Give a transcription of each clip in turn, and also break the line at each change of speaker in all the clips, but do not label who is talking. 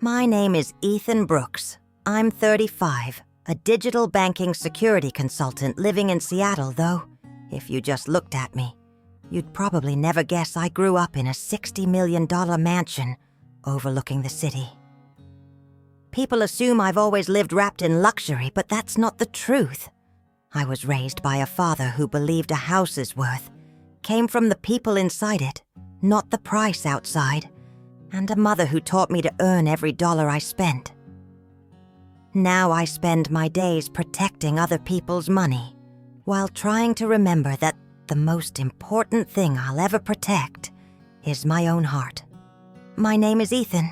My name is Ethan Brooks. I'm 35, a digital banking security consultant living in Seattle, though, if you just looked at me, you'd probably never guess I grew up in a $60 million mansion overlooking the city. People assume I've always lived wrapped in luxury, but that's not the truth. I was raised by a father who believed a house's worth came from the people inside it, not the price outside, and a mother who taught me to earn every dollar I spent. Now I spend my days protecting other people's money, while trying to remember that the most important thing I'll ever protect is my own heart. My name is Ethan.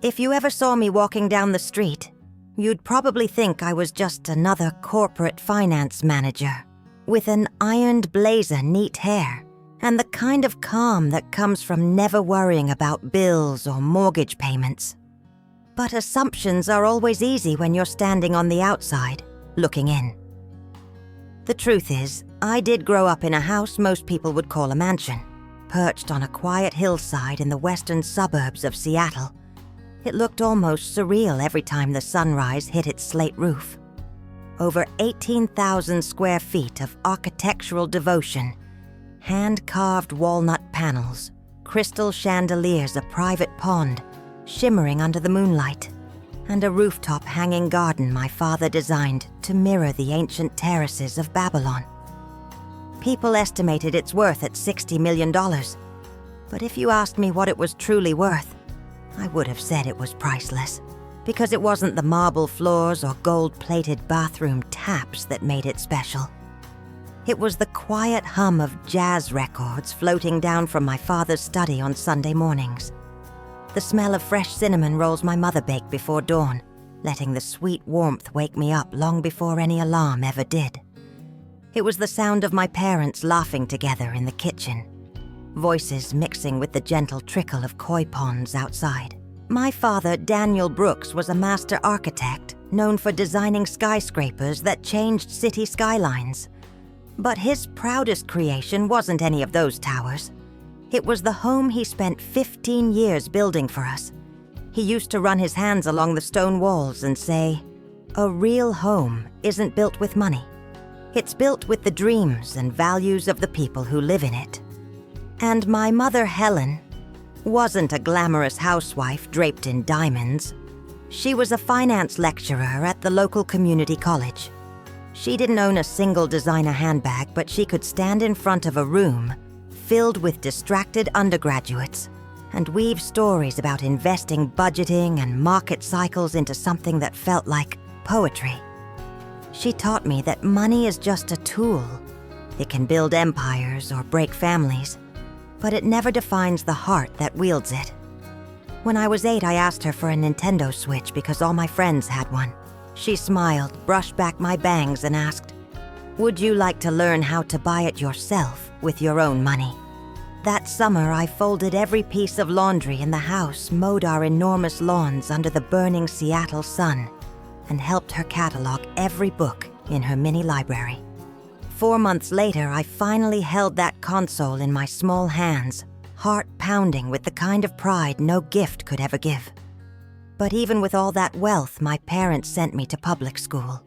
If you ever saw me walking down the street, you'd probably think I was just another corporate finance manager, with an ironed blazer, neat hair, and the kind of calm that comes from never worrying about bills or mortgage payments. But assumptions are always easy when you're standing on the outside, looking in. The truth is, I did grow up in a house most people would call a mansion, perched on a quiet hillside in the western suburbs of Seattle. It looked almost surreal every time the sunrise hit its slate roof. Over 18,000 square feet of architectural devotion, hand-carved walnut panels, crystal chandeliers, a private pond shimmering under the moonlight, and a rooftop hanging garden my father designed to mirror the ancient terraces of Babylon. People estimated its worth at $60 million, but if you asked me what it was truly worth, I would have said it was priceless, because it wasn't the marble floors or gold-plated bathroom taps that made it special. It was the quiet hum of jazz records floating down from my father's study on Sunday mornings. The smell of fresh cinnamon rolls my mother baked before dawn, letting the sweet warmth wake me up long before any alarm ever did. It was the sound of my parents laughing together in the kitchen, voices mixing with the gentle trickle of koi ponds outside. My father, Daniel Brooks, was a master architect known for designing skyscrapers that changed city skylines. But his proudest creation wasn't any of those towers. It was the home he spent 15 years building for us. He used to run his hands along the stone walls and say, "A real home isn't built with money. It's built with the dreams and values of the people who live in it." And my mother, Helen, wasn't a glamorous housewife draped in diamonds. She was a finance lecturer at the local community college. She didn't own a single designer handbag, but she could stand in front of a room filled with distracted undergraduates and weave stories about investing, budgeting, and market cycles into something that felt like poetry. She taught me that money is just a tool. It can build empires or break families, but it never defines the heart that wields it. When I was 8, I asked her for a Nintendo Switch because all my friends had one. She smiled, brushed back my bangs, and asked, "Would you like to learn how to buy it yourself with your own money?" That summer, I folded every piece of laundry in the house, mowed our enormous lawns under the burning Seattle sun, and helped her catalog every book in her mini library. 4 months later, I finally held that console in my small hands, heart pounding with the kind of pride no gift could ever give. But even with all that wealth, my parents sent me to public school.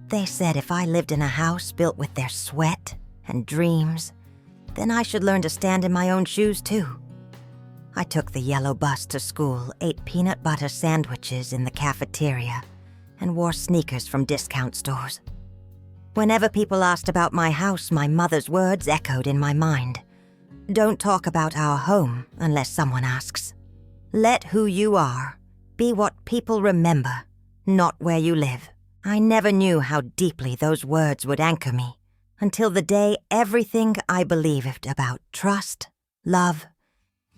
They said if I lived in a house built with their sweat and dreams, then I should learn to stand in my own shoes too. I took the yellow bus to school, ate peanut butter sandwiches in the cafeteria, and wore sneakers from discount stores. Whenever people asked about my house, my mother's words echoed in my mind. "Don't talk about our home unless someone asks. Let who you are be what people remember, not where you live." I never knew how deeply those words would anchor me until the day everything I believed about trust, love,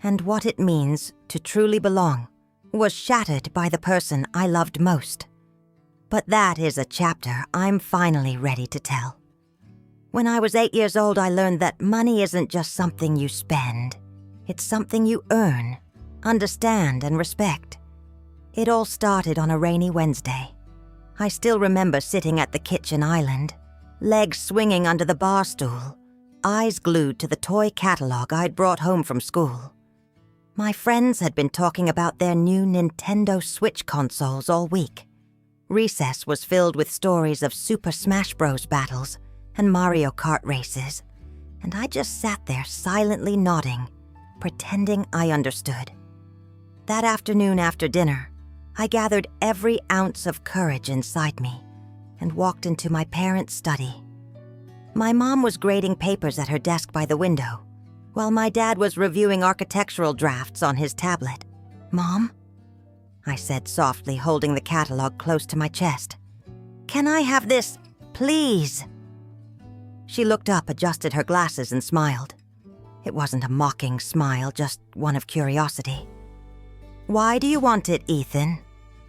and what it means to truly belong was shattered by the person I loved most. But that is a chapter I'm finally ready to tell. When I was 8 years old, I learned that money isn't just something you spend. It's something you earn, understand, and respect. It all started on a rainy Wednesday. I still remember sitting at the kitchen island, legs swinging under the bar stool, eyes glued to the toy catalog I'd brought home from school. My friends had been talking about their new Nintendo Switch consoles all week. Recess was filled with stories of Super Smash Bros. Battles and Mario Kart races, and I just sat there silently nodding, pretending I understood. That afternoon after dinner, I gathered every ounce of courage inside me and walked into my parents' study. My mom was grading papers at her desk by the window, while my dad was reviewing architectural drafts on his tablet. "Mom?" I said softly, holding the catalog close to my chest. "Can I have this, please?" She looked up, adjusted her glasses, and smiled. It wasn't a mocking smile, just one of curiosity. "Why do you want it, Ethan?"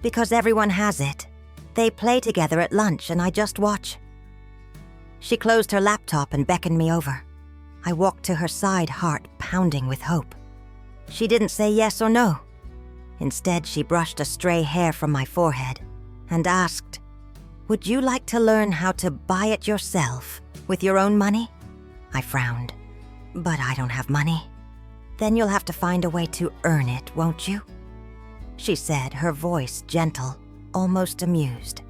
"Because everyone has it. They play together at lunch and I just watch." She closed her laptop and beckoned me over. I walked to her side, heart pounding with hope. She didn't say yes or no. Instead, she brushed a stray hair from my forehead and asked, "Would you like to learn how to buy it yourself with your own money?" I frowned. "But I don't have money." "Then you'll have to find a way to earn it, won't you?" She said, her voice gentle, almost amused.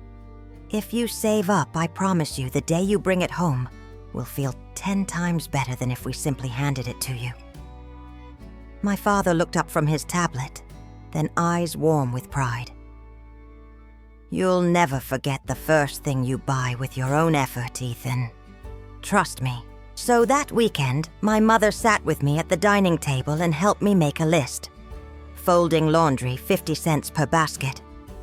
"If you save up, I promise you the day you bring it home will feel 10 times better than if we simply handed it to you." My father looked up from his tablet, then eyes warm with pride. "You'll never forget the first thing you buy with your own effort, Ethan. Trust me." So that weekend, my mother sat with me at the dining table and helped me make a list. Folding laundry, 50 cents per basket.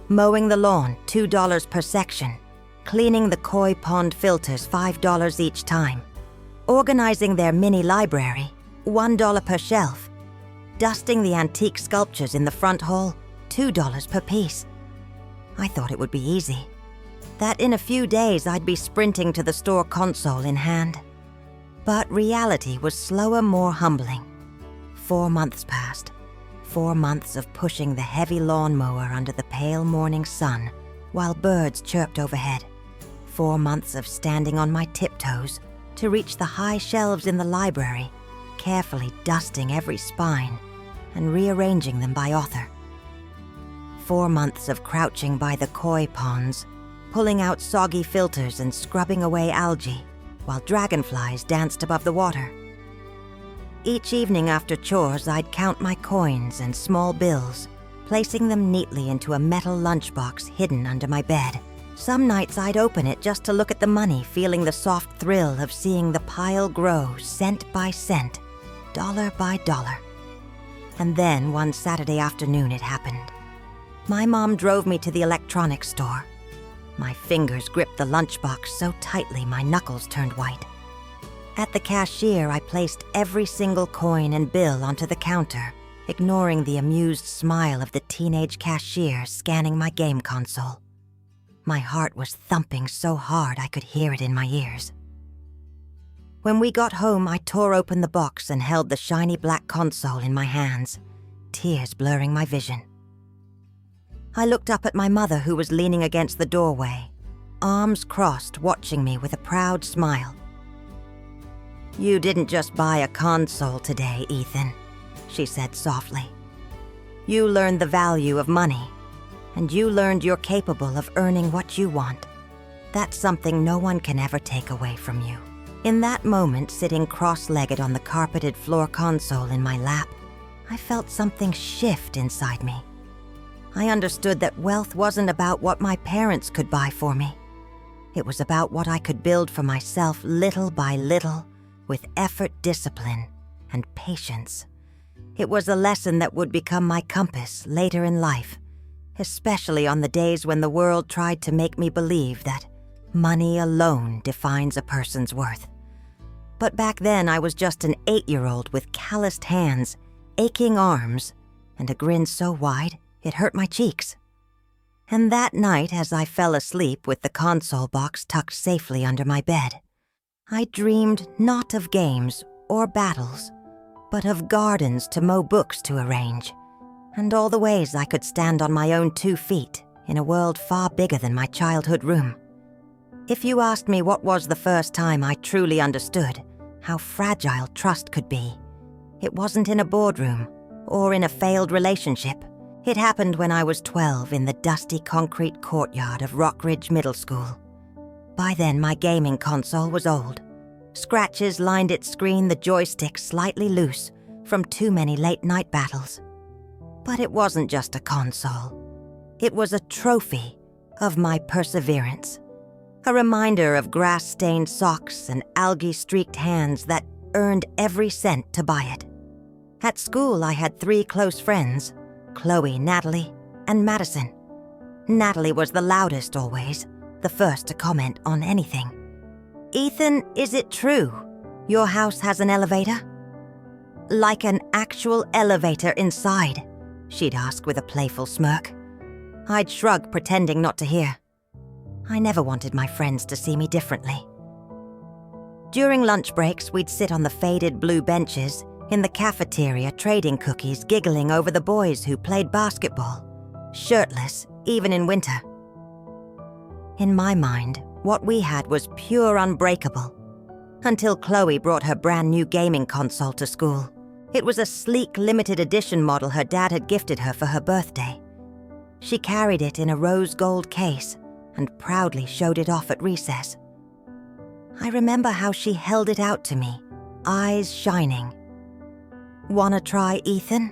Mowing the lawn, $2 per section. Cleaning the koi pond filters, $5 each time. Organizing their mini library, $1 per shelf. Dusting the antique sculptures in the front hall, $2 per piece. I thought it would be easy. That in a few days I'd be sprinting to the store, console in hand. But reality was slower, more humbling. 4 months passed. 4 months of pushing the heavy lawnmower under the pale morning sun while birds chirped overhead. 4 months of standing on my tiptoes to reach the high shelves in the library, carefully dusting every spine and rearranging them by author. 4 months of crouching by the koi ponds, pulling out soggy filters and scrubbing away algae while dragonflies danced above the water. Each evening after chores, I'd count my coins and small bills, placing them neatly into a metal lunchbox hidden under my bed. Some nights I'd open it just to look at the money, feeling the soft thrill of seeing the pile grow cent by cent, dollar by dollar. And then one Saturday afternoon it happened. My mom drove me to the electronics store. My fingers gripped the lunchbox so tightly my knuckles turned white. At the cashier, I placed every single coin and bill onto the counter, ignoring the amused smile of the teenage cashier scanning my game console. My heart was thumping so hard I could hear it in my ears. When we got home, I tore open the box and held the shiny black console in my hands, tears blurring my vision. I looked up at my mother, who was leaning against the doorway, arms crossed, watching me with a proud smile. "You didn't just buy a console today, Ethan," she said softly. "You learned the value of money, and you learned you're capable of earning what you want. That's something no one can ever take away from you." In that moment, sitting cross-legged on the carpeted floor console in my lap, I felt something shift inside me. I understood that wealth wasn't about what my parents could buy for me. It was about what I could build for myself little by little, with effort, discipline, and patience. It was a lesson that would become my compass later in life, especially on the days when the world tried to make me believe that money alone defines a person's worth. But back then I was just an 8-year-old with calloused hands, aching arms, and a grin so wide it hurt my cheeks. And that night, as I fell asleep with the console box tucked safely under my bed, I dreamed not of games or battles, but of gardens to mow, books to arrange, and all the ways I could stand on my own 2 feet in a world far bigger than my childhood room. If you asked me what was the first time I truly understood how fragile trust could be, it wasn't in a boardroom or in a failed relationship. It happened when I was 12 in the dusty concrete courtyard of Rockridge Middle School. By then, my gaming console was old. Scratches lined its screen, the joystick slightly loose from too many late-night battles. But it wasn't just a console. It was a trophy of my perseverance. A reminder of grass-stained socks and algae-streaked hands that earned every cent to buy it. At school, I had 3 close friends, Chloe, Natalie, and Madison. Natalie was the loudest always, the first to comment on anything. "Ethan, is it true your house has an elevator?" "Like an actual elevator inside?" she'd ask with a playful smirk. I'd shrug, pretending not to hear. I never wanted my friends to see me differently. During lunch breaks, we'd sit on the faded blue benches in the cafeteria trading cookies, giggling over the boys who played basketball, shirtless, even in winter. In my mind, what we had was pure unbreakable, until Chloe brought her brand new gaming console to school. It was a sleek, limited edition model her dad had gifted her for her birthday. She carried it in a rose gold case and proudly showed it off at recess. I remember how she held it out to me, eyes shining. "Wanna try, Ethan?"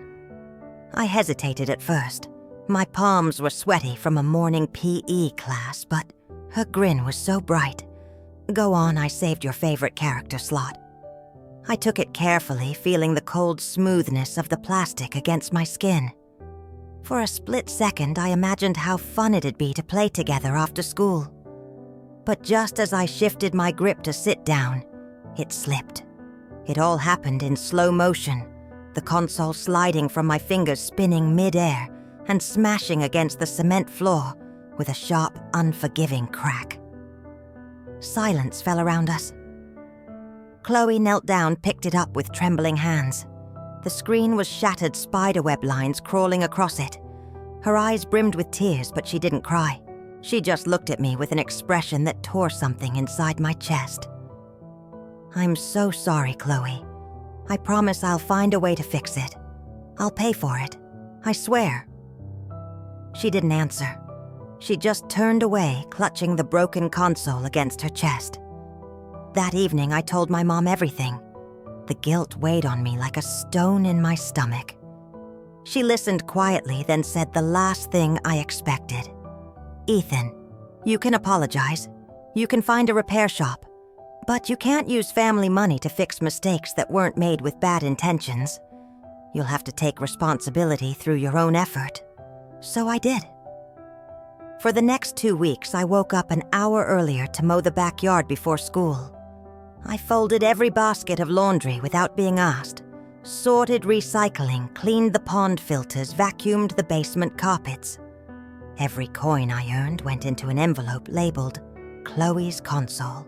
I hesitated at first. My palms were sweaty from a morning PE class, but her grin was so bright. "Go on, I saved your favorite character slot." I took it carefully, feeling the cold smoothness of the plastic against my skin. For a split second, I imagined how fun it'd be to play together after school. But just as I shifted my grip to sit down, it slipped. It all happened in slow motion, the console sliding from my fingers, spinning mid-air and smashing against the cement floor with a sharp, unforgiving crack. Silence fell around us. Chloe knelt down, picked it up with trembling hands. The screen was shattered, spiderweb lines crawling across it. Her eyes brimmed with tears, but she didn't cry. She just looked at me with an expression that tore something inside my chest. "I'm so sorry, Chloe. I promise I'll find a way to fix it. I'll pay for it. I swear." She didn't answer. She just turned away, clutching the broken console against her chest. That evening, I told my mom everything. The guilt weighed on me like a stone in my stomach. She listened quietly, then said the last thing I expected. "Ethan, you can apologize. You can find a repair shop. But you can't use family money to fix mistakes that weren't made with bad intentions. You'll have to take responsibility through your own effort." So I did. For the next 2 weeks, I woke up an hour earlier to mow the backyard before school. I folded every basket of laundry without being asked, sorted recycling, cleaned the pond filters, vacuumed the basement carpets. Every coin I earned went into an envelope labeled Chloe's console.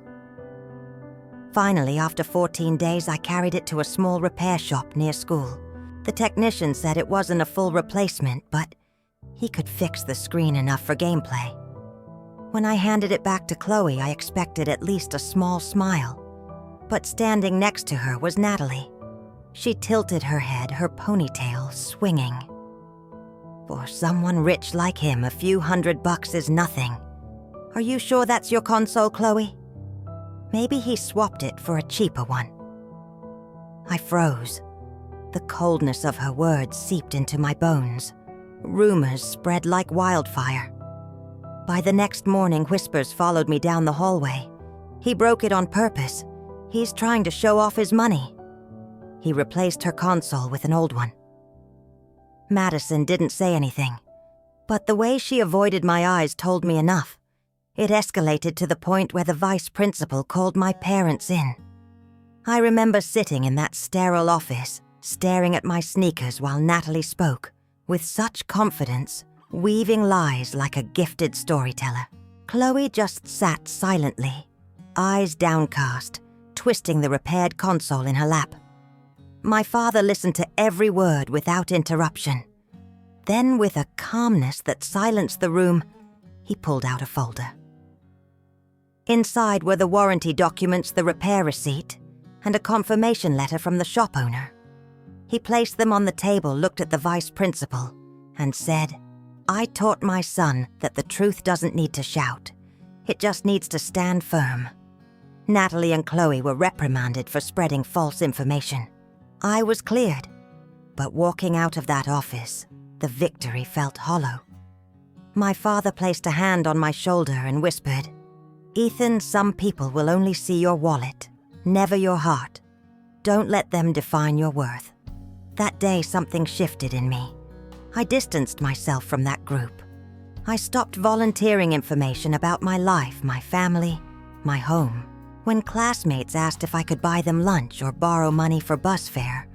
Finally, after 14 days, I carried it to a small repair shop near school. The technician said it wasn't a full replacement, but he could fix the screen enough for gameplay. When I handed it back to Chloe, I expected at least a small smile. But standing next to her was Natalie. She tilted her head, her ponytail swinging. "For someone rich like him, a few $100 is nothing. Are you sure that's your console, Chloe? Maybe he swapped it for a cheaper one." I froze. The coldness of her words seeped into my bones. Rumors spread like wildfire. By the next morning, whispers followed me down the hallway. "He broke it on purpose. He's trying to show off his money." He replaced her console with an old one. Madison didn't say anything, but the way she avoided my eyes told me enough. It escalated to the point where the vice principal called my parents in. I remember sitting in that sterile office, staring at my sneakers while Natalie spoke, with such confidence, weaving lies like a gifted storyteller. Chloe just sat silently, eyes downcast, twisting the repaired console in her lap. My father listened to every word without interruption. Then, with a calmness that silenced the room, he pulled out a folder. Inside were the warranty documents, the repair receipt, and a confirmation letter from the shop owner. He placed them on the table, looked at the vice principal, and said, "I taught my son that the truth doesn't need to shout. It just needs to stand firm." Natalie and Chloe were reprimanded for spreading false information. I was cleared. But walking out of that office, the victory felt hollow. My father placed a hand on my shoulder and whispered, "Ethan, some people will only see your wallet, never your heart. Don't let them define your worth." That day, something shifted in me. I distanced myself from that group. I stopped volunteering information about my life, my family, my home. When classmates asked if I could buy them lunch or borrow money for bus fare,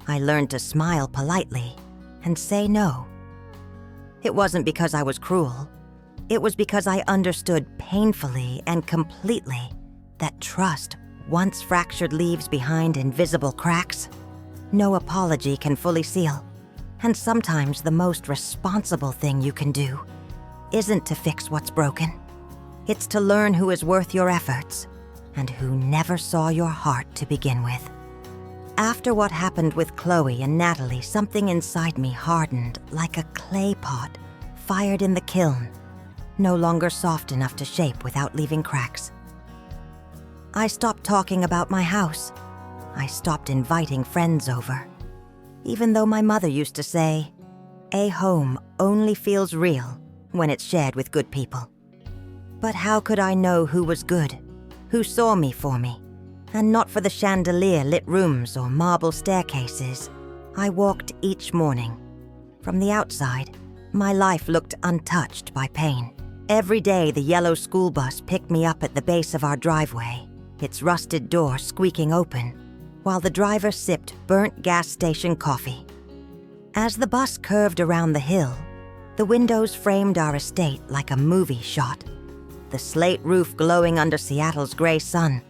I learned to smile politely and say no. It wasn't because I was cruel. It was because I understood painfully and completely that trust once fractured leaves behind invisible cracks. No apology can fully seal. And sometimes the most responsible thing you can do isn't to fix what's broken. It's to learn who is worth your efforts and who never saw your heart to begin with. After what happened with Chloe and Natalie, something inside me hardened like a clay pot fired in the kiln, no longer soft enough to shape without leaving cracks. I stopped talking about my house. I stopped inviting friends over. Even though my mother used to say, "A home only feels real when it's shared with good people." But how could I know who was good, who saw me for me, and not for the chandelier-lit rooms or marble staircases I walked each morning? From the outside, my life looked untouched by pain. Every day the yellow school bus picked me up at the base of our driveway, its rusted door squeaking open, while the driver sipped burnt gas station coffee. As the bus curved around the hill, the windows framed our estate like a movie shot. The slate roof glowing under Seattle's gray sun,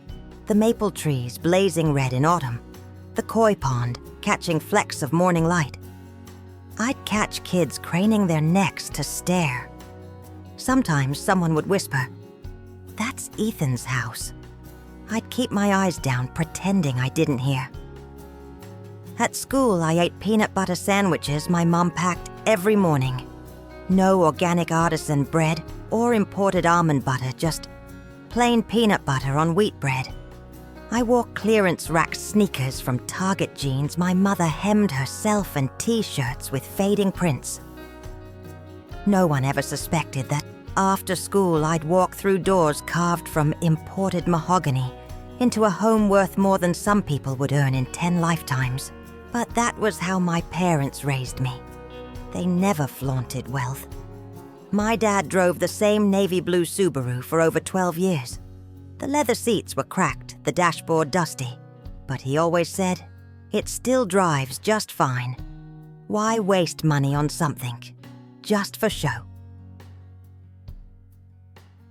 the maple trees blazing red in autumn, the koi pond catching flecks of morning light. I'd catch kids craning their necks to stare. Sometimes someone would whisper, "That's Ethan's house." I'd keep my eyes down, pretending I didn't hear. At school, I ate peanut butter sandwiches my mom packed every morning. No organic artisan bread or imported almond butter, just plain peanut butter on wheat bread. I wore clearance rack sneakers from Target jeans my mother hemmed herself and t-shirts with fading prints. No one ever suspected that after school I'd walk through doors carved from imported mahogany into a home worth more than some people would earn in 10 lifetimes. But that was how my parents raised me. They never flaunted wealth. My dad drove the same navy blue Subaru for over 12 years. The leather seats were cracked, the dashboard dusty, but he always said, "It still drives just fine. Why waste money on something just for show?"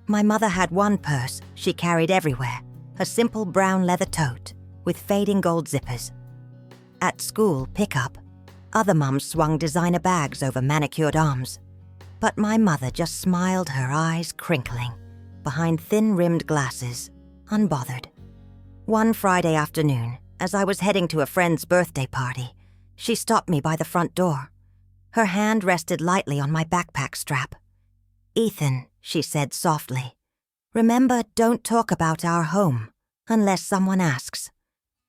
My mother had one purse she carried everywhere, a simple brown leather tote with fading gold zippers. At school pickup, other mums swung designer bags over manicured arms. But my mother just smiled, her eyes crinkling, behind thin-rimmed glasses, unbothered. One Friday afternoon, as I was heading to a friend's birthday party, she stopped me by the front door. Her hand rested lightly on my backpack strap. "Ethan," she said softly, "remember, don't talk about our home unless someone asks.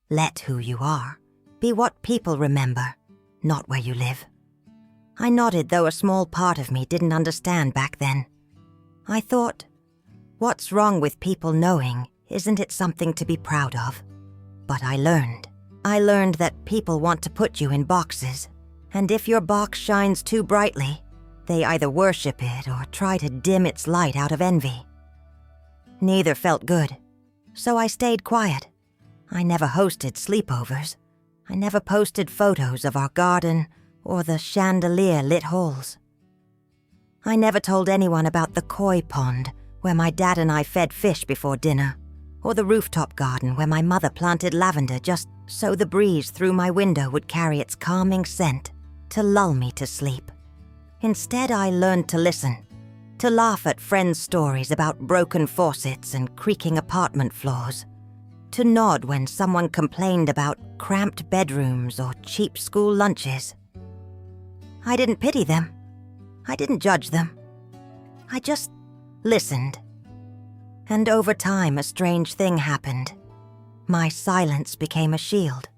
Let who you are be what people remember, not where you live." I nodded, though a small part of me didn't understand back then. I thought, what's wrong with people knowing? Isn't it something to be proud of? But I learned that people want to put you in boxes, and if your box shines too brightly, they either worship it or try to dim its light out of envy. Neither felt good, so I stayed quiet. I never hosted sleepovers. I never posted photos of our garden or the chandelier-lit halls. I never told anyone about the koi pond where my dad and I fed fish before dinner, or the rooftop garden where my mother planted lavender just so the breeze through my window would carry its calming scent to lull me to sleep. Instead, I learned to listen, to laugh at friends' stories about broken faucets and creaking apartment floors. to nod when someone complained about cramped bedrooms or cheap school lunches. I didn't pity them. I didn't judge them. I just listened. And over time, a strange thing happened. My silence became a shield.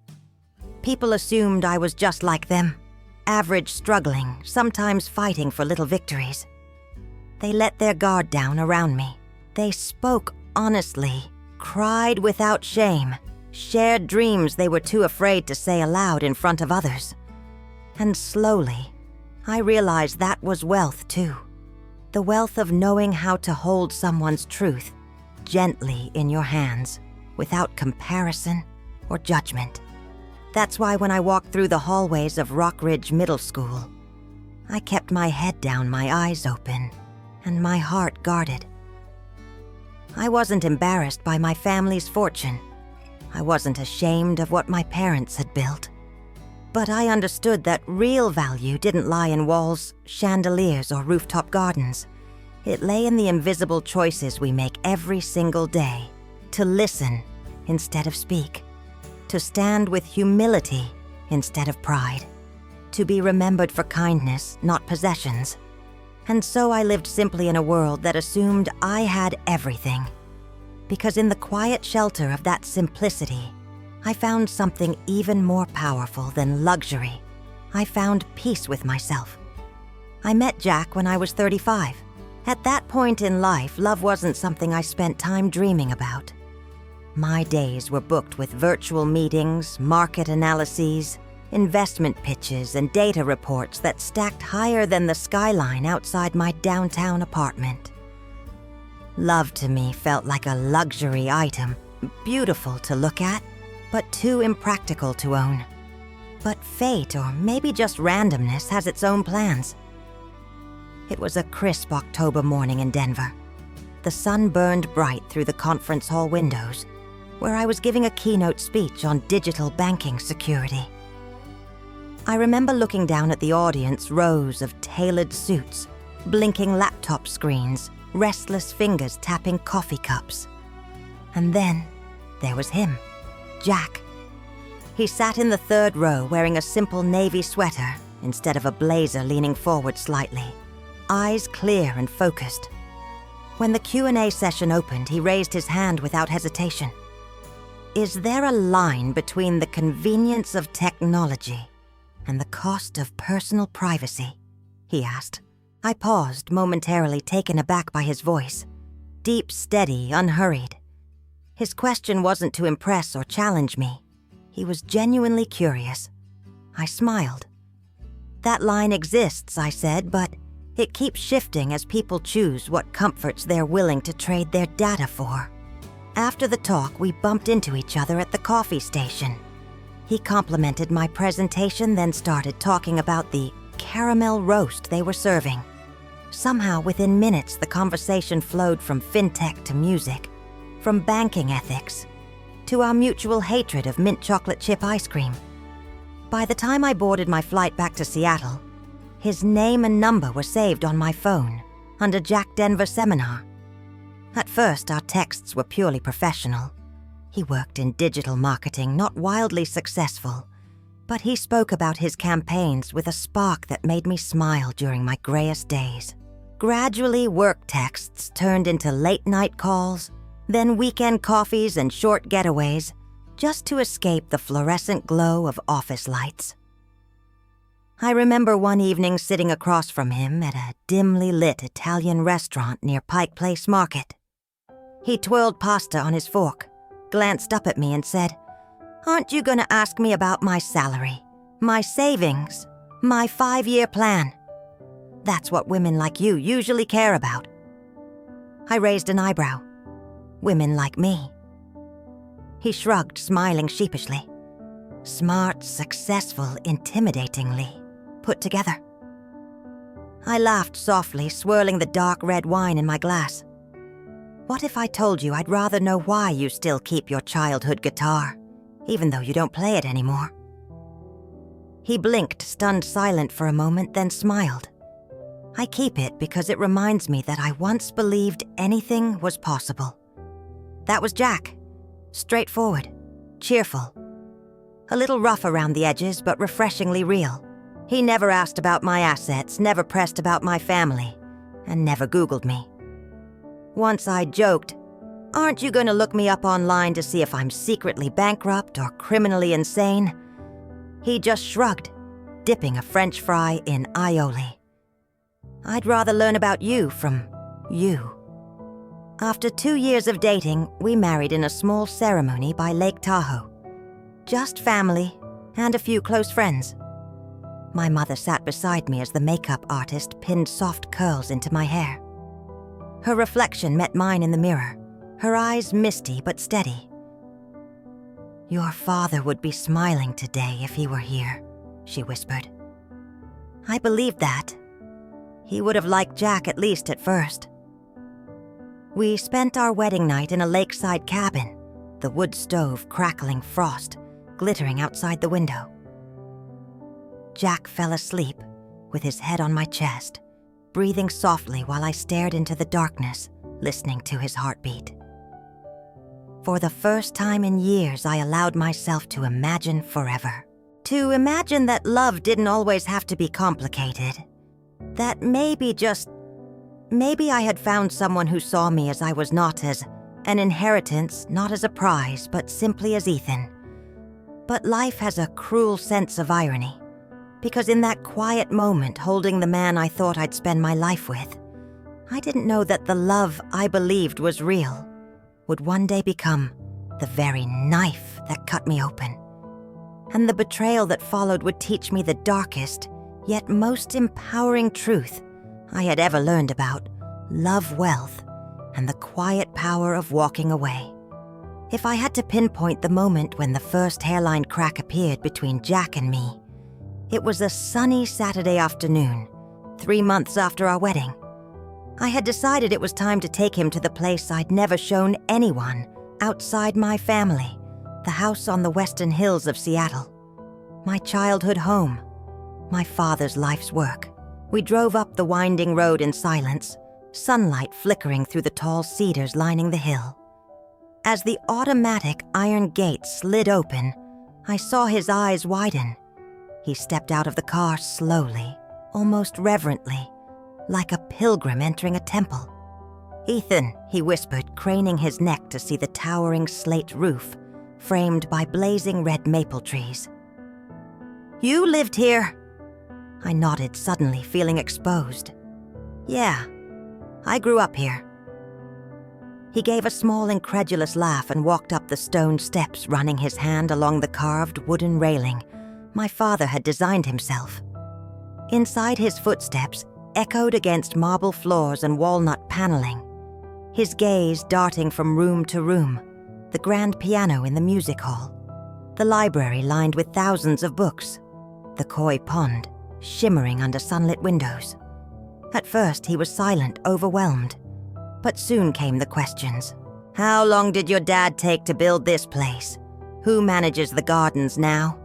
People assumed I was just like them, average, struggling, sometimes fighting for little victories. They let their guard down around me. They spoke honestly, cried without shame, shared dreams they were too afraid to say aloud in front of others. And slowly, I realized that was wealth too. The wealth of knowing how to hold someone's truth gently in your hands, without comparison or judgment. That's why when I walked through the hallways of Rockridge Middle School, I kept my head down, my eyes open, and my heart guarded. I wasn't embarrassed by my family's fortune. I wasn't ashamed of what my parents had built. But I understood that real value didn't lie in walls, chandeliers, or rooftop gardens. It lay in the invisible choices we make every single day. To listen instead of speak. To stand with humility instead of pride. To be remembered for kindness, not possessions. And so I lived simply in a world that assumed I had everything. Because in the quiet shelter of that simplicity, I found something even more powerful than luxury. I found peace with myself. I met Jack when I was 35. At that point in life, love wasn't something I spent time dreaming about. My days were booked with virtual meetings, market analyses, investment pitches, and data reports that stacked higher than the skyline outside my downtown apartment. Love to me felt like a luxury item, beautiful to look at, but too impractical to own. But fate, or maybe just randomness, has its own plans. It was a crisp October morning in Denver. The sun burned bright through the conference hall windows, where I was giving a keynote speech on digital banking security. I remember looking down at the audience, rows of tailored suits, blinking laptop screens, restless fingers tapping coffee cups. And then there was him, Jack. He sat in the third row wearing a simple navy sweater instead of a blazer, leaning forward slightly, eyes clear and focused. When the Q&A session opened, he raised his hand without hesitation. Is there a line between the convenience of technology and the cost of personal privacy? He asked. I paused, momentarily taken aback by his voice. Deep, steady, unhurried. His question wasn't to impress or challenge me. He was genuinely curious. I smiled. That line exists, I said, but it keeps shifting as people choose what comforts they're willing to trade their data for. After the talk, we bumped into each other at the coffee station. He complimented my presentation, then started talking about the caramel roast they were serving. Somehow, within minutes, the conversation flowed from fintech to music, from banking ethics, to our mutual hatred of mint chocolate chip ice cream. By the time I boarded my flight back to Seattle, his name and number were saved on my phone under Jack Denver Seminar. At first, our texts were purely professional. He worked in digital marketing, not wildly successful, but he spoke about his campaigns with a spark that made me smile during my grayest days. Gradually, work texts turned into late-night calls, then weekend coffees and short getaways, just to escape the fluorescent glow of office lights. I remember one evening sitting across from him at a dimly lit Italian restaurant near Pike Place Market. He twirled pasta on his fork, glanced up at me and said, "Aren't you going to ask me about my salary, my savings, my 5-year plan? That's what women like you usually care about." I raised an eyebrow. Women like me. He shrugged, smiling sheepishly. Smart, successful, intimidatingly put together. I laughed softly, swirling the dark red wine in my glass. What if I told you I'd rather know why you still keep your childhood guitar, even though you don't play it anymore? He blinked, stunned silent for a moment, then smiled. I keep it because it reminds me that I once believed anything was possible. That was Jack. Straightforward, cheerful. A little rough around the edges, but refreshingly real. He never asked about my assets, never pressed about my family, and never Googled me. Once I joked, "Aren't you going to look me up online to see if I'm secretly bankrupt or criminally insane?" He just shrugged, dipping a French fry in aioli. "I'd rather learn about you from you." After 2 years of dating, we married in a small ceremony by Lake Tahoe. Just family and a few close friends. My mother sat beside me as the makeup artist pinned soft curls into my hair. Her reflection met mine in the mirror, her eyes misty but steady. "Your father would be smiling today if he were here," she whispered. I believed that. He would have liked Jack at least at first. We spent our wedding night in a lakeside cabin, the wood stove crackling frost, glittering outside the window. Jack fell asleep, with his head on my chest, breathing softly while I stared into the darkness, listening to his heartbeat. For the first time in years, I allowed myself to imagine forever. To imagine that love didn't always have to be complicated. That maybe I had found someone who saw me as I was, not as an inheritance, not as a prize, but simply as Ethan. But life has a cruel sense of irony, because in that quiet moment holding the man I thought I'd spend my life with, I didn't know that the love I believed was real would one day become the very knife that cut me open. And the betrayal that followed would teach me the darkest, yet most empowering truth I had ever learned about love, wealth, and the quiet power of walking away. If I had to pinpoint the moment when the first hairline crack appeared between Jack and me, it was a sunny Saturday afternoon, 3 months after our wedding. I had decided it was time to take him to the place I'd never shown anyone outside my family, the house on the western hills of Seattle. My childhood home, my father's life's work. We drove up the winding road in silence, sunlight flickering through the tall cedars lining the hill. As the automatic iron gate slid open, I saw his eyes widen. He stepped out of the car slowly, almost reverently, like a pilgrim entering a temple. "Ethan," he whispered, craning his neck to see the towering slate roof, framed by blazing red maple trees. "You lived here?" I nodded, suddenly feeling exposed. "Yeah, I grew up here." He gave a small, incredulous laugh and walked up the stone steps, running his hand along the carved wooden railing my father had designed himself. Inside his footsteps echoed against marble floors and walnut paneling, his gaze darting from room to room, the grand piano in the music hall, the library lined with thousands of books, the koi pond shimmering under sunlit windows. At first he was silent, overwhelmed, but soon came the questions. "How long did your dad take to build this place? Who manages the gardens now?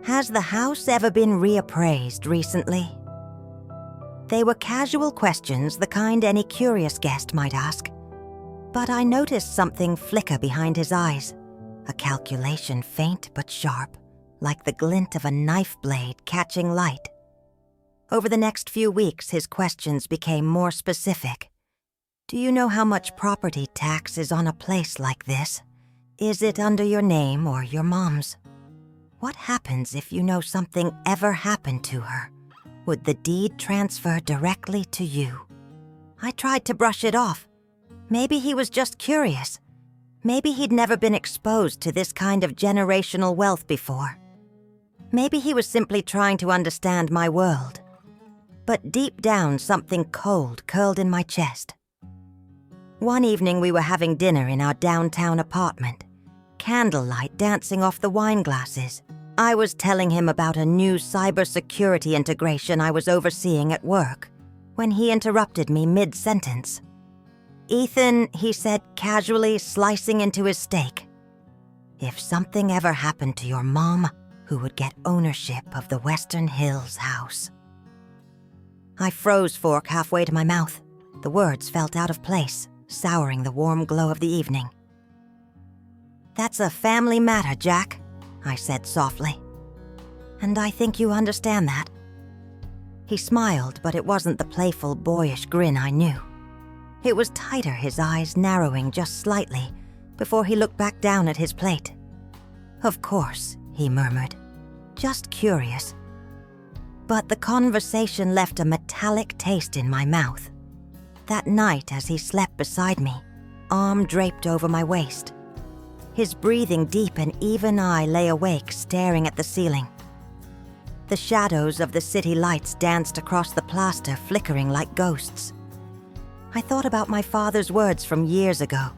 Has the house ever been reappraised recently?" They were casual questions, the kind any curious guest might ask. But I noticed something flicker behind his eyes, a calculation faint but sharp, like the glint of a knife blade catching light. Over the next few weeks, his questions became more specific. "Do you know how much property tax is on a place like this? Is it under your name or your mom's? What happens if you know something ever happened to her? Would the deed transfer directly to you?" I tried to brush it off. Maybe he was just curious. Maybe he'd never been exposed to this kind of generational wealth before. Maybe he was simply trying to understand my world. But deep down, something cold curled in my chest. One evening we were having dinner in our downtown apartment, candlelight dancing off the wine glasses. I was telling him about a new cybersecurity integration I was overseeing at work, when he interrupted me mid-sentence. "Ethan," he said casually, slicing into his steak, "if something ever happened to your mom, who would get ownership of the Western Hills house?" I froze fork halfway to my mouth. The words felt out of place, souring the warm glow of the evening. "That's a family matter, Jack," I said softly. "And I think you understand that." He smiled, but it wasn't the playful, boyish grin I knew. It was tighter, his eyes narrowing just slightly before he looked back down at his plate. "Of course," he murmured, "just curious." But the conversation left a metallic taste in my mouth. That night, as he slept beside me, arm draped over my waist, his breathing deep and even I lay awake staring at the ceiling. The shadows of the city lights danced across the plaster, flickering like ghosts. I thought about my father's words from years ago.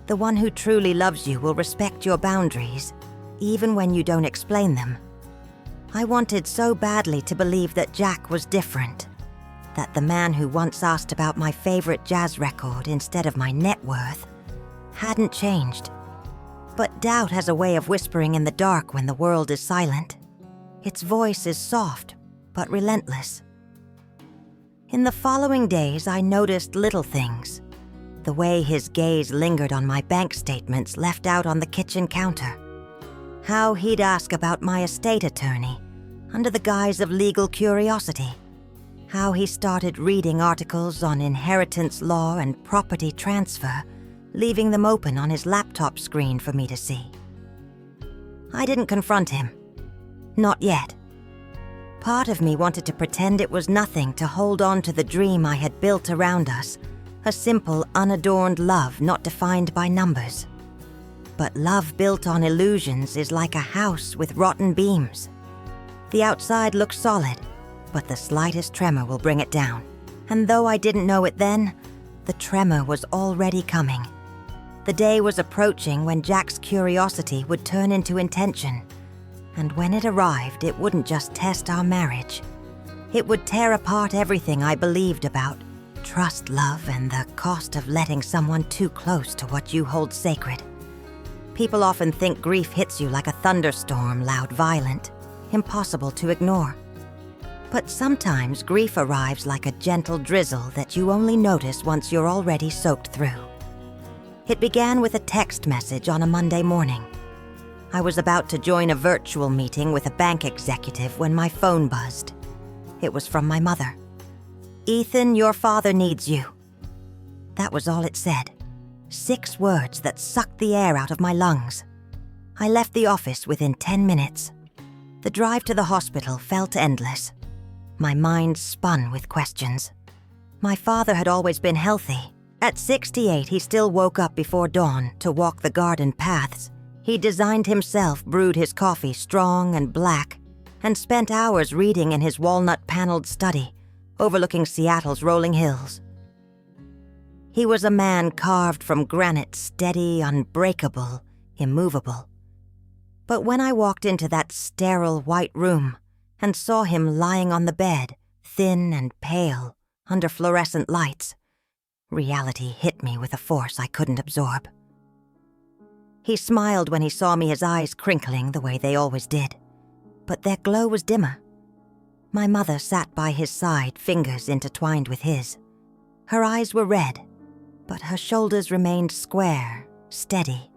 The one who truly loves you will respect your boundaries, even when you don't explain them. I wanted so badly to believe that Jack was different, that the man who once asked about my favorite jazz record instead of my net worth hadn't changed. But doubt has a way of whispering in the dark when the world is silent. Its voice is soft, but relentless. In the following days, I noticed little things. The way his gaze lingered on my bank statements left out on the kitchen counter. How he'd ask about my estate attorney, under the guise of legal curiosity. How he started reading articles on inheritance law and property transfer, leaving them open on his laptop screen for me to see. I didn't confront him. Not yet. Part of me wanted to pretend it was nothing to hold on to the dream I had built around us, a simple, unadorned love not defined by numbers. But love built on illusions is like a house with rotten beams. The outside looks solid, but the slightest tremor will bring it down. And though I didn't know it then, the tremor was already coming. The day was approaching when Jack's curiosity would turn into intention. And when it arrived, it wouldn't just test our marriage. It would tear apart everything I believed about trust, love, and the cost of letting someone too close to what you hold sacred. People often think grief hits you like a thunderstorm, loud, violent, impossible to ignore. But sometimes grief arrives like a gentle drizzle that you only notice once you're already soaked through. It began with a text message on a Monday morning. I was about to join a virtual meeting with a bank executive when my phone buzzed. It was from my mother. "Ethan, your father needs you." That was all it said. 6 words that sucked the air out of my lungs. I left the office within 10 minutes. The drive to the hospital felt endless. My mind spun with questions. My father had always been healthy. At 68, he still woke up before dawn to walk the garden paths. He designed himself, brewed his coffee strong and black, and spent hours reading in his walnut-paneled study, overlooking Seattle's rolling hills. He was a man carved from granite, steady, unbreakable, immovable. But when I walked into that sterile white room and saw him lying on the bed, thin and pale, under fluorescent lights, reality hit me with a force I couldn't absorb. He smiled when he saw me, his eyes crinkling the way they always did, but their glow was dimmer. My mother sat by his side, fingers intertwined with his. Her eyes were red, but her shoulders remained square, steady,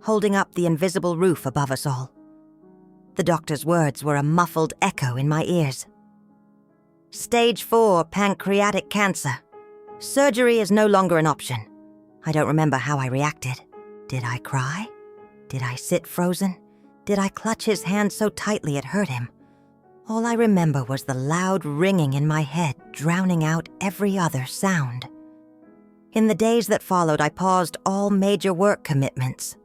holding up the invisible roof above us all. The doctor's words were a muffled echo in my ears. "Stage 4 pancreatic cancer. Surgery is no longer an option." I don't remember how I reacted. Did I cry? Did I sit frozen? Did I clutch his hand so tightly it hurt him? All I remember was the loud ringing in my head, drowning out every other sound. In the days that followed, I paused all major work commitments.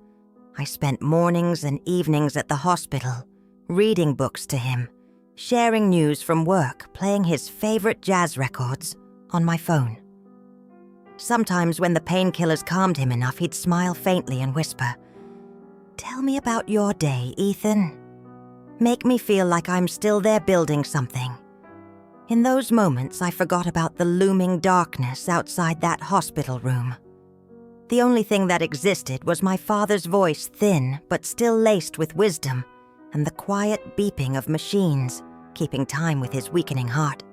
I spent mornings and evenings at the hospital, reading books to him, sharing news from work, playing his favorite jazz records on my phone. Sometimes when the painkillers calmed him enough, he'd smile faintly and whisper, "Tell me about your day, Ethan." Make me feel like I'm still there building something. In those moments, I forgot about the looming darkness outside that hospital room. The only thing that existed was my father's voice, thin but still laced with wisdom, and the quiet beeping of machines, keeping time with his weakening heart.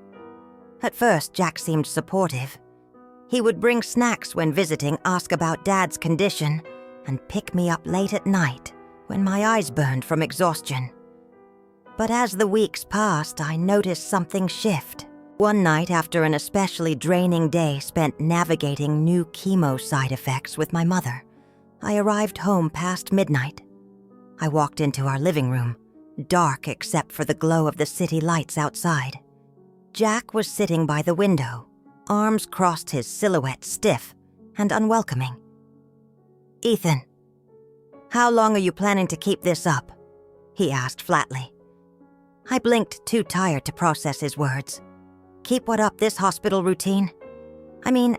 At first, Jack seemed supportive. He would bring snacks when visiting, ask about Dad's condition, and pick me up late at night when my eyes burned from exhaustion. But as the weeks passed, I noticed something shift. One night, after an especially draining day spent navigating new chemo side effects with my mother, I arrived home past midnight. I walked into our living room, dark except for the glow of the city lights outside. Jack was sitting by the window, arms crossed, his silhouette stiff and unwelcoming. "Ethan, how long are you planning to keep this up?" he asked flatly. I blinked, too tired to process his words. "Keep what up, this hospital routine? I mean,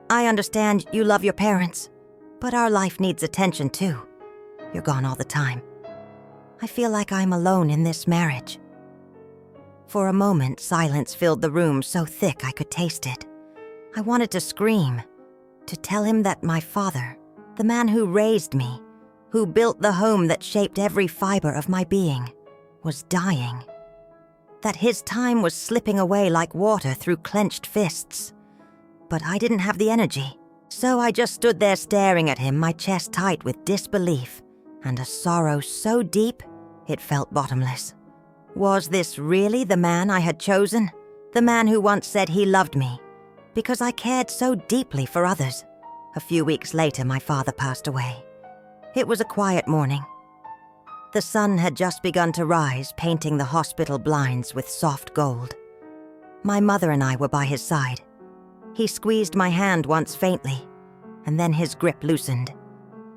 I understand you love your parents, but our life needs attention too. You're gone all the time. I feel like I'm alone in this marriage." For a moment, silence filled the room so thick I could taste it. I wanted to scream, to tell him that my father, the man who raised me, who built the home that shaped every fiber of my being, was dying. That his time was slipping away like water through clenched fists. But I didn't have the energy, so I just stood there staring at him, my chest tight with disbelief and a sorrow so deep it felt bottomless. Was this really the man I had chosen? The man who once said he loved me, because I cared so deeply for others. A few weeks later, my father passed away. It was a quiet morning. The sun had just begun to rise, painting the hospital blinds with soft gold. My mother and I were by his side. He squeezed my hand once faintly, and then his grip loosened.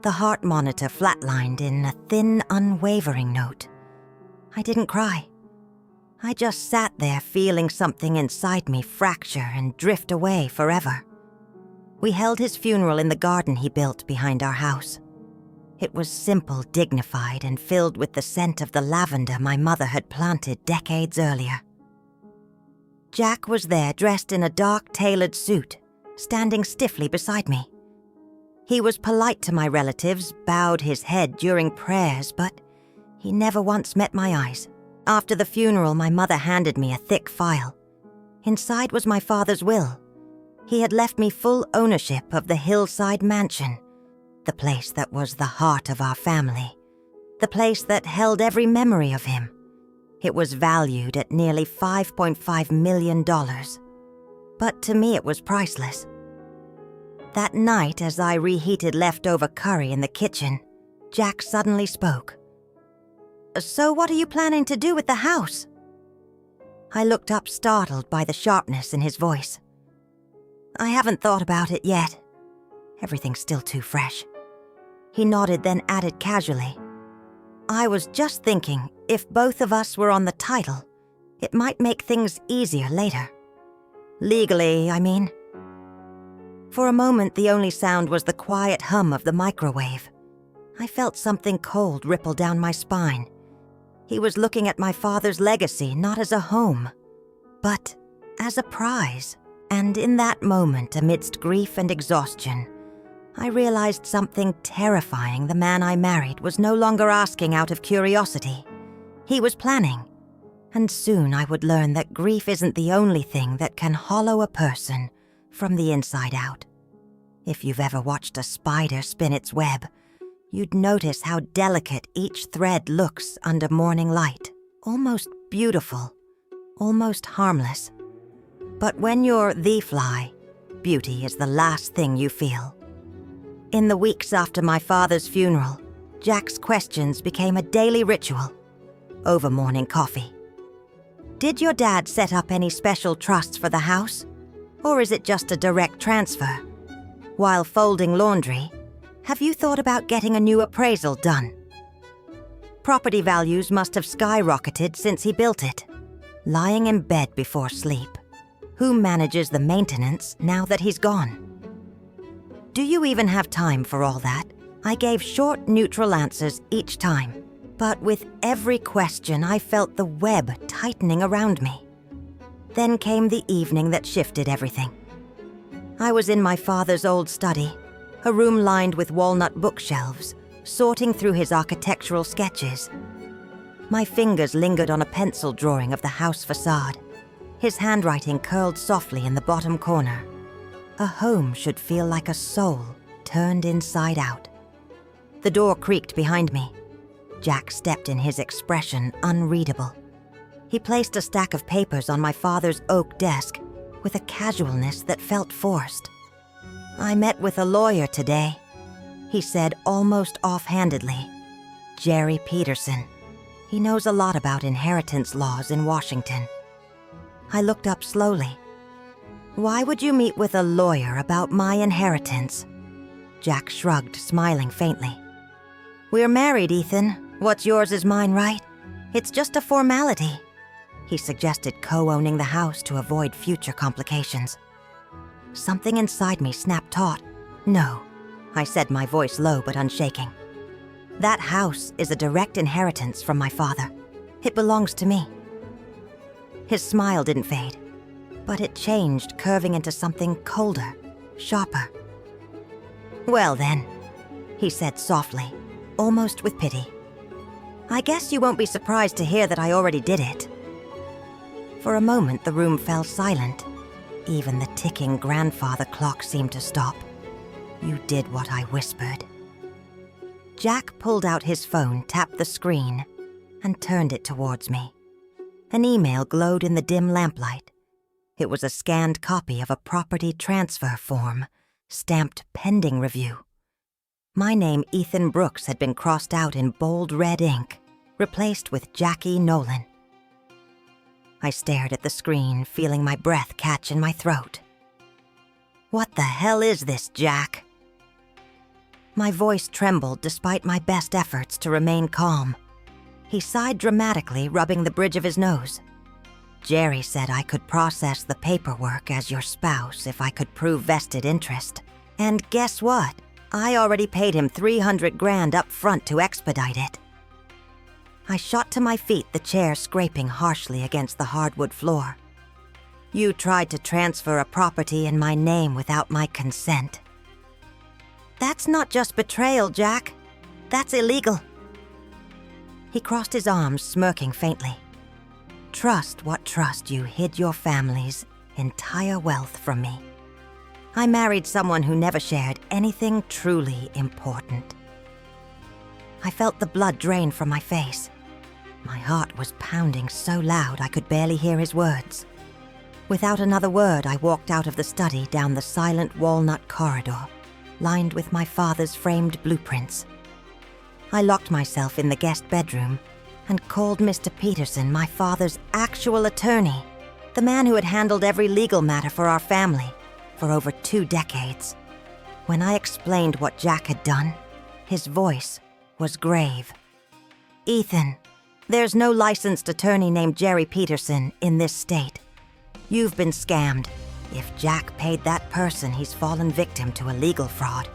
The heart monitor flatlined in a thin, unwavering note. I didn't cry. I just sat there feeling something inside me fracture and drift away forever. We held his funeral in the garden he built behind our house. It was simple, dignified, and filled with the scent of the lavender my mother had planted decades earlier. Jack was there dressed in a dark tailored suit, standing stiffly beside me. He was polite to my relatives, bowed his head during prayers, but he never once met my eyes. After the funeral, my mother handed me a thick file. Inside was my father's will. He had left me full ownership of the hillside mansion, the place that was the heart of our family, the place that held every memory of him. It was valued at nearly $5.5 million. But to me it was priceless. That night, as I reheated leftover curry in the kitchen, Jack suddenly spoke. "So what are you planning to do with the house?" I looked up, startled by the sharpness in his voice. "I haven't thought about it yet. Everything's still too fresh." He nodded, then added casually, "I was just thinking, if both of us were on the title, it might make things easier later. Legally, I mean." For a moment, the only sound was the quiet hum of the microwave. I felt something cold ripple down my spine. He was looking at my father's legacy not as a home, but as a prize. And in that moment, amidst grief and exhaustion, I realized something terrifying. The man I married was no longer asking out of curiosity. He was planning. And soon I would learn that grief isn't the only thing that can hollow a person from the inside out. If you've ever watched a spider spin its web, you'd notice how delicate each thread looks under morning light. Almost beautiful, almost harmless. But when you're the fly, beauty is the last thing you feel. In the weeks after my father's funeral, Jack's questions became a daily ritual, over morning coffee. "Did your dad set up any special trusts for the house? Or is it just a direct transfer? While folding laundry, have you thought about getting a new appraisal done? Property values must have skyrocketed since he built it." Lying in bed before sleep, who manages the maintenance now that he's gone? Do you even have time for all that? I gave short, neutral answers each time, but with every question I felt the web tightening around me. Then came the evening that shifted everything. I was in my father's old study, a room lined with walnut bookshelves, sorting through his architectural sketches. My fingers lingered on a pencil drawing of the house facade. His handwriting curled softly in the bottom corner. A home should feel like a soul turned inside out. The door creaked behind me. Jack stepped in, his expression unreadable. He placed a stack of papers on my father's oak desk with a casualness that felt forced. "I met with a lawyer today," he said almost offhandedly. "Jerry Peterson. He knows a lot about inheritance laws in Washington." I looked up slowly. "Why would you meet with a lawyer about my inheritance?" Jack shrugged, smiling faintly. "We're married, Ethan. What's yours is mine, right? It's just a formality." He suggested co-owning the house to avoid future complications. Something inside me snapped taut. "No," I said, my voice low but unshaking. "That house is a direct inheritance from my father. It belongs to me." His smile didn't fade, but it changed, curving into something colder, sharper. "Well then," he said softly, almost with pity. "I guess you won't be surprised to hear that I already did it." For a moment, the room fell silent. Even the ticking grandfather clock seemed to stop. "You did what I whispered." Jack pulled out his phone, tapped the screen, and turned it towards me. An email glowed in the dim lamplight. It was a scanned copy of a property transfer form, stamped pending review. My name, Ethan Brooks, had been crossed out in bold red ink, replaced with Jackie Nolan. I stared at the screen, feeling my breath catch in my throat. "What the hell is this, Jack?" My voice trembled despite my best efforts to remain calm. He sighed dramatically, rubbing the bridge of his nose. "Jerry said I could process the paperwork as your spouse if I could prove vested interest. And guess what? I already paid him $300,000 up front to expedite it." I shot to my feet, the chair scraping harshly against the hardwood floor. "You tried to transfer a property in my name without my consent." "That's not just betrayal, Jack. That's illegal." He crossed his arms, smirking faintly. "Trust what trust you hid your family's entire wealth from me. I married someone who never shared anything truly important." I felt the blood drain from my face. My heart was pounding so loud I could barely hear his words. Without another word, I walked out of the study down the silent walnut corridor, lined with my father's framed blueprints. I locked myself in the guest bedroom and called Mr. Peterson, my father's actual attorney, the man who had handled every legal matter for our family for over 2 decades. When I explained what Jack had done, his voice was grave. "Ethan, there's no licensed attorney named Jerry Peterson in this state. You've been scammed. If Jack paid that person, he's fallen victim to a legal fraud."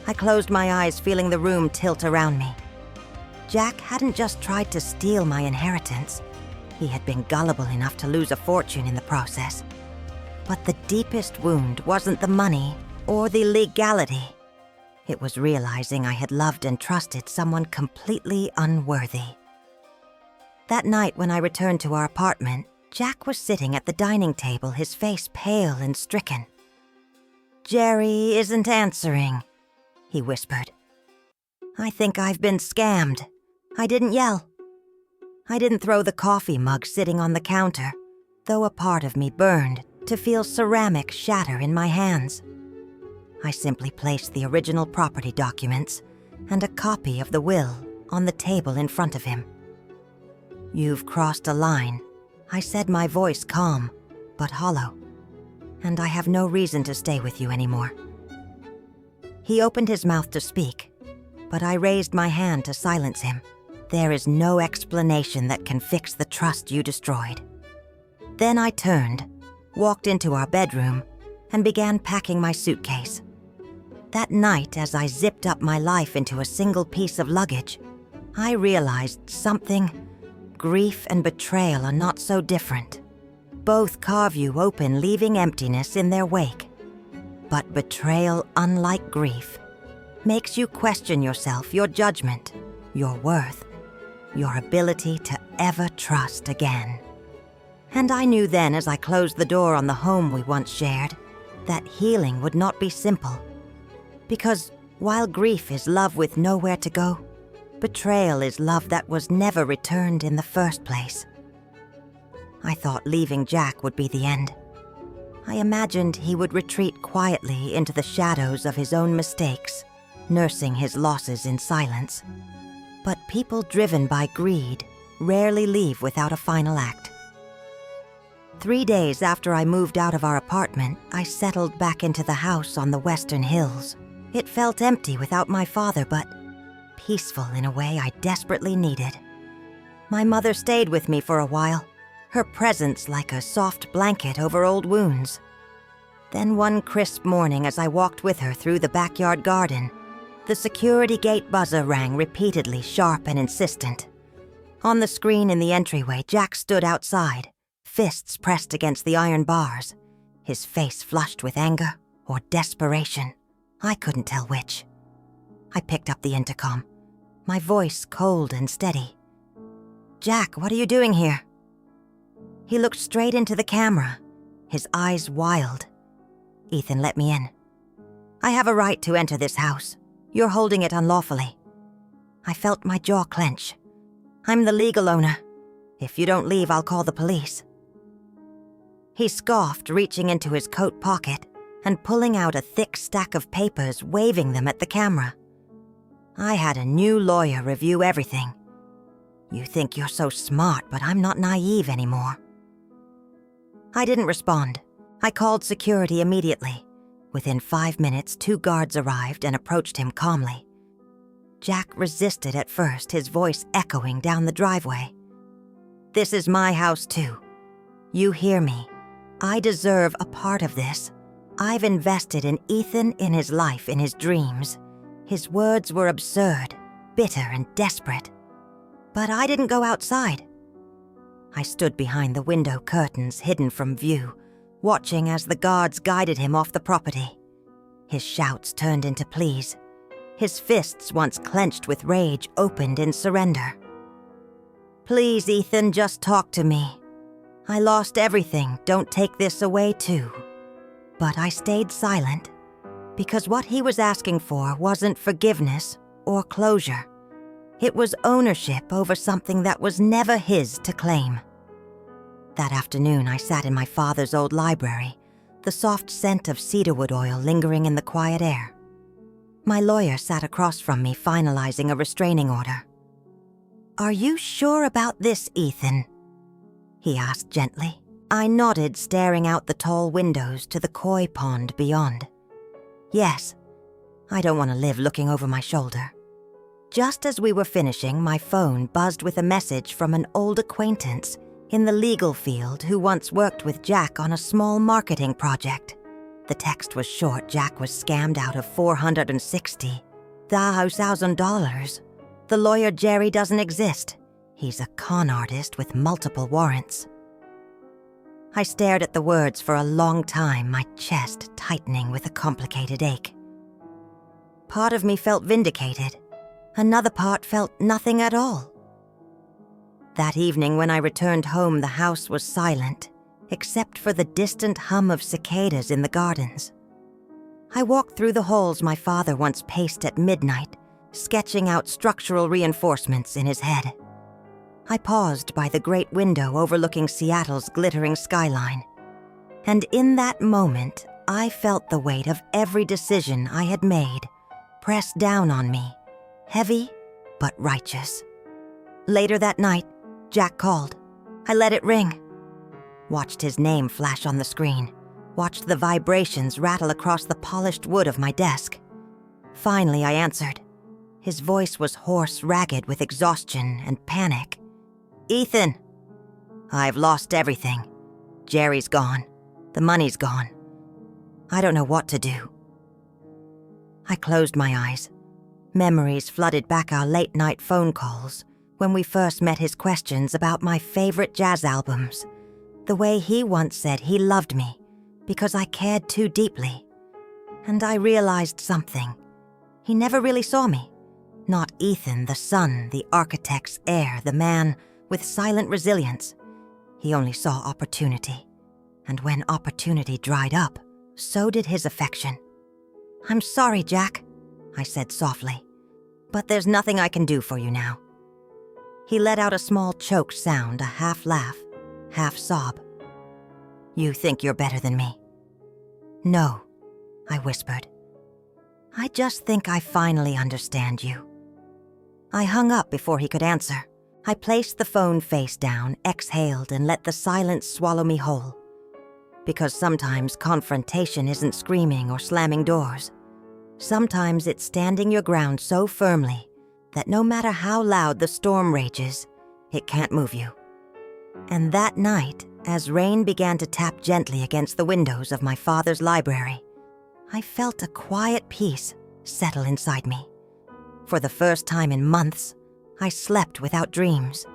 I closed my eyes, feeling the room tilt around me. Jack hadn't just tried to steal my inheritance. He had been gullible enough to lose a fortune in the process. But the deepest wound wasn't the money or the legality. It was realizing I had loved and trusted someone completely unworthy. That night when I returned to our apartment, Jack was sitting at the dining table, his face pale and stricken. "Jerry isn't answering," he whispered. "I think I've been scammed." I didn't yell. I didn't throw the coffee mug sitting on the counter, though a part of me burned to feel ceramic shatter in my hands. I simply placed the original property documents and a copy of the will on the table in front of him. "You've crossed a line," I said, my voice calm but hollow, "and I have no reason to stay with you anymore." He opened his mouth to speak, but I raised my hand to silence him. "There is no explanation that can fix the trust you destroyed." Then I turned, walked into our bedroom, and began packing my suitcase. That night, as I zipped up my life into a single piece of luggage, I realized something. Grief and betrayal are not so different. Both carve you open, leaving emptiness in their wake. But betrayal, unlike grief, makes you question yourself, your judgment, your worth, your ability to ever trust again. And I knew then, as I closed the door on the home we once shared, that healing would not be simple. Because While grief is love with nowhere to go, betrayal is love that was never returned in the first place. I thought leaving Jack would be the end. I imagined he would retreat quietly into the shadows of his own mistakes, nursing his losses in silence. But people driven by greed rarely leave without a final act. 3 days after I moved out of our apartment, I settled back into the house on the Western Hills. It felt empty without my father, but peaceful in a way I desperately needed. My mother stayed with me for a while, her presence like a soft blanket over old wounds. Then one crisp morning as I walked with her through the backyard garden, the security gate buzzer rang repeatedly, sharp and insistent. On the screen in the entryway, Jack stood outside, fists pressed against the iron bars, his face flushed with anger or desperation. I couldn't tell which. I picked up the intercom, my voice cold and steady. "Jack, what are you doing here?" He looked straight into the camera, his eyes wild. "Ethan, let me in. I have a right to enter this house. You're holding it unlawfully." I felt my jaw clench. "I'm the legal owner. If you don't leave, I'll call the police." He scoffed, reaching into his coat pocket and pulling out a thick stack of papers, waving them at the camera. I had a new lawyer review everything. "You think you're so smart, but I'm not naive anymore." I didn't respond. I called security immediately. Within 5 minutes, 2 guards arrived and approached him calmly. Jack resisted at first, his voice echoing down the driveway. "This is my house too. You hear me. I deserve a part of this. I've invested in Ethan, in his life, in his dreams." His words were absurd, bitter and desperate. But I didn't go outside. I stood behind the window curtains, hidden from view, watching as the guards guided him off the property. His shouts turned into pleas. His fists, once clenched with rage, opened in surrender. "Please, Ethan, just talk to me. I lost everything. Don't take this away, too." But I stayed silent, because what he was asking for wasn't forgiveness or closure. It was ownership over something that was never his to claim. That afternoon, I sat in my father's old library, the soft scent of cedarwood oil lingering in the quiet air. My lawyer sat across from me, finalizing a restraining order. "Are you sure about this, Ethan?" he asked gently. I nodded, staring out the tall windows to the koi pond beyond. "Yes. I don't want to live looking over my shoulder." Just as we were finishing, my phone buzzed with a message from an old acquaintance in the legal field who once worked with Jack on a small marketing project. The text was short. Jack was scammed out of $460,000. The lawyer Jerry doesn't exist. He's a con artist with multiple warrants. I stared at the words for a long time, my chest tightening with a complicated ache. Part of me felt vindicated. Another part felt nothing at all. That evening when I returned home, the house was silent, except for the distant hum of cicadas in the gardens. I walked through the halls my father once paced at midnight, sketching out structural reinforcements in his head. I paused by the great window overlooking Seattle's glittering skyline. And in that moment, I felt the weight of every decision I had made pressed down on me, heavy but righteous. Later that night, Jack called. I let it ring. Watched his name flash on the screen. Watched the vibrations rattle across the polished wood of my desk. Finally, I answered. His voice was hoarse, ragged with exhaustion and panic. "Ethan, I've lost everything. Jerry's gone. The money's gone. I don't know what to do." I closed my eyes. Memories flooded back our late-night phone calls when we first met, his questions about my favorite jazz albums, the way he once said he loved me because I cared too deeply. And I realized something. He never really saw me. Not Ethan, the son, the architect's heir, the man with silent resilience. He only saw opportunity. And when opportunity dried up, so did his affection. "I'm sorry, Jack. I said softly. "But there's nothing I can do for you now." He let out a small choked sound, a half laugh, half sob. "You think you're better than me?" "No," I whispered. "I just think I finally understand you." I hung up before he could answer. I placed the phone face down, exhaled, and let the silence swallow me whole. Because sometimes confrontation isn't screaming or slamming doors. Sometimes it's standing your ground so firmly that no matter how loud the storm rages, it can't move you. And that night, as rain began to tap gently against the windows of my father's library, I felt a quiet peace settle inside me. For the first time in months, I slept without dreams.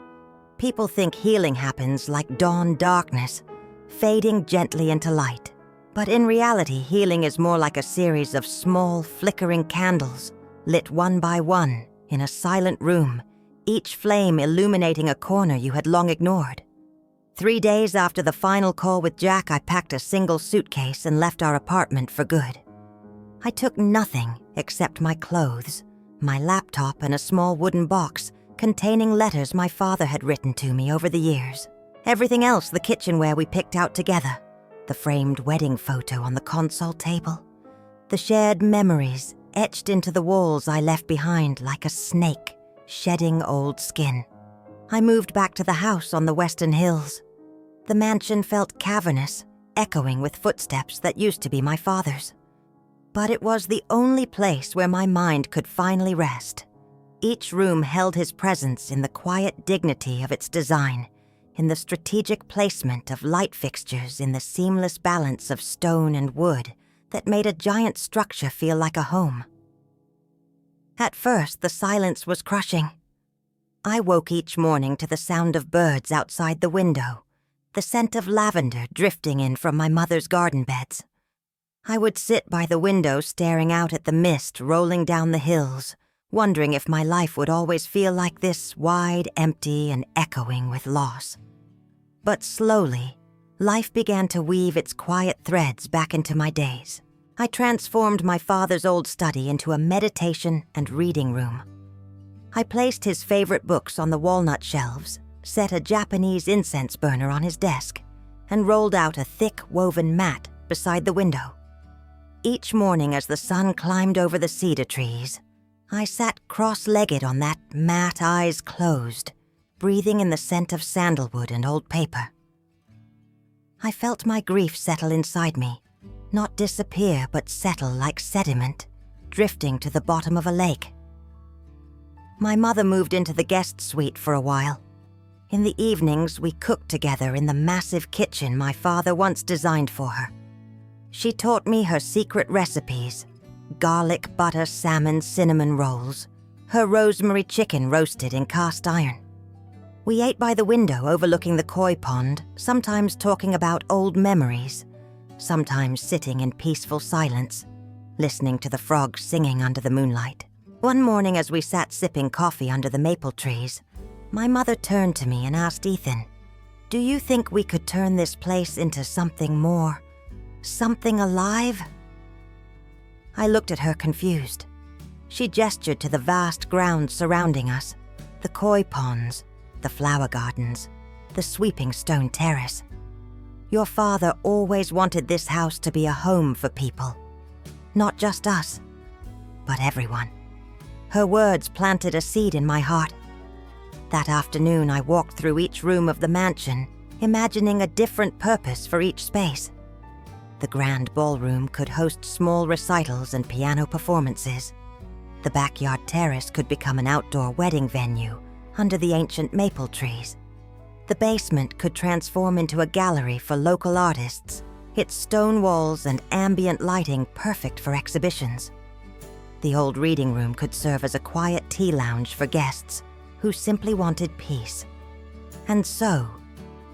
People think healing happens like dawn darkness, fading gently into light. But in reality, healing is more like a series of small, flickering candles, lit one by one in a silent room, each flame illuminating a corner you had long ignored. 3 days after the final call with Jack, I packed a single suitcase and left our apartment for good. I took nothing except my clothes, my laptop, and a small wooden box containing letters my father had written to me over the years. Everything else, the kitchenware we picked out together, the framed wedding photo on the console table, the shared memories etched into the walls I left behind like a snake shedding old skin. I moved back to the house on the Western Hills. The mansion felt cavernous, echoing with footsteps that used to be my father's. But it was the only place where my mind could finally rest. Each room held his presence in the quiet dignity of its design, in the strategic placement of light fixtures, in the seamless balance of stone and wood that made a giant structure feel like a home. At first, the silence was crushing. I woke each morning to the sound of birds outside the window, the scent of lavender drifting in from my mother's garden beds. I would sit by the window staring out at the mist rolling down the hills, wondering if my life would always feel like this, wide, empty, and echoing with loss. But slowly, life began to weave its quiet threads back into my days. I transformed my father's old study into a meditation and reading room. I placed his favorite books on the walnut shelves, set a Japanese incense burner on his desk, and rolled out a thick woven mat beside the window. Each morning as the sun climbed over the cedar trees, I sat cross-legged on that mat, eyes closed, breathing in the scent of sandalwood and old paper. I felt my grief settle inside me, not disappear but settle like sediment, drifting to the bottom of a lake. My mother moved into the guest suite for a while. In the evenings, we cooked together in the massive kitchen my father once designed for her. She taught me her secret recipes: garlic, butter, salmon, cinnamon rolls, her rosemary chicken roasted in cast iron. We ate by the window overlooking the koi pond, sometimes talking about old memories, sometimes sitting in peaceful silence, listening to the frogs singing under the moonlight. One morning as we sat sipping coffee under the maple trees, my mother turned to me and asked Ethan, "Do you think we could turn this place into something more? Something alive?" I looked at her confused. She gestured to the vast grounds surrounding us, the koi ponds, the flower gardens, the sweeping stone terrace. "Your father always wanted this house to be a home for people. Not just us, but everyone." Her words planted a seed in my heart. That afternoon, I walked through each room of the mansion, imagining a different purpose for each space. The grand ballroom could host small recitals and piano performances. The backyard terrace could become an outdoor wedding venue under the ancient maple trees. The basement could transform into a gallery for local artists, its stone walls and ambient lighting perfect for exhibitions. The old reading room could serve as a quiet tea lounge for guests who simply wanted peace. And so,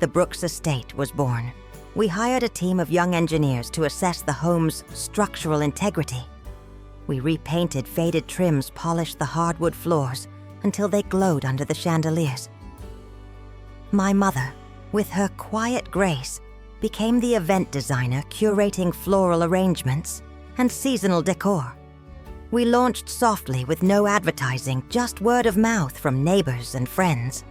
the Brooks estate was born. We hired a team of young engineers to assess the home's structural integrity. We repainted faded trims, polished the hardwood floors until they glowed under the chandeliers. My mother, with her quiet grace, became the event designer, curating floral arrangements and seasonal decor. We launched softly with no advertising, just word of mouth from neighbors and friends.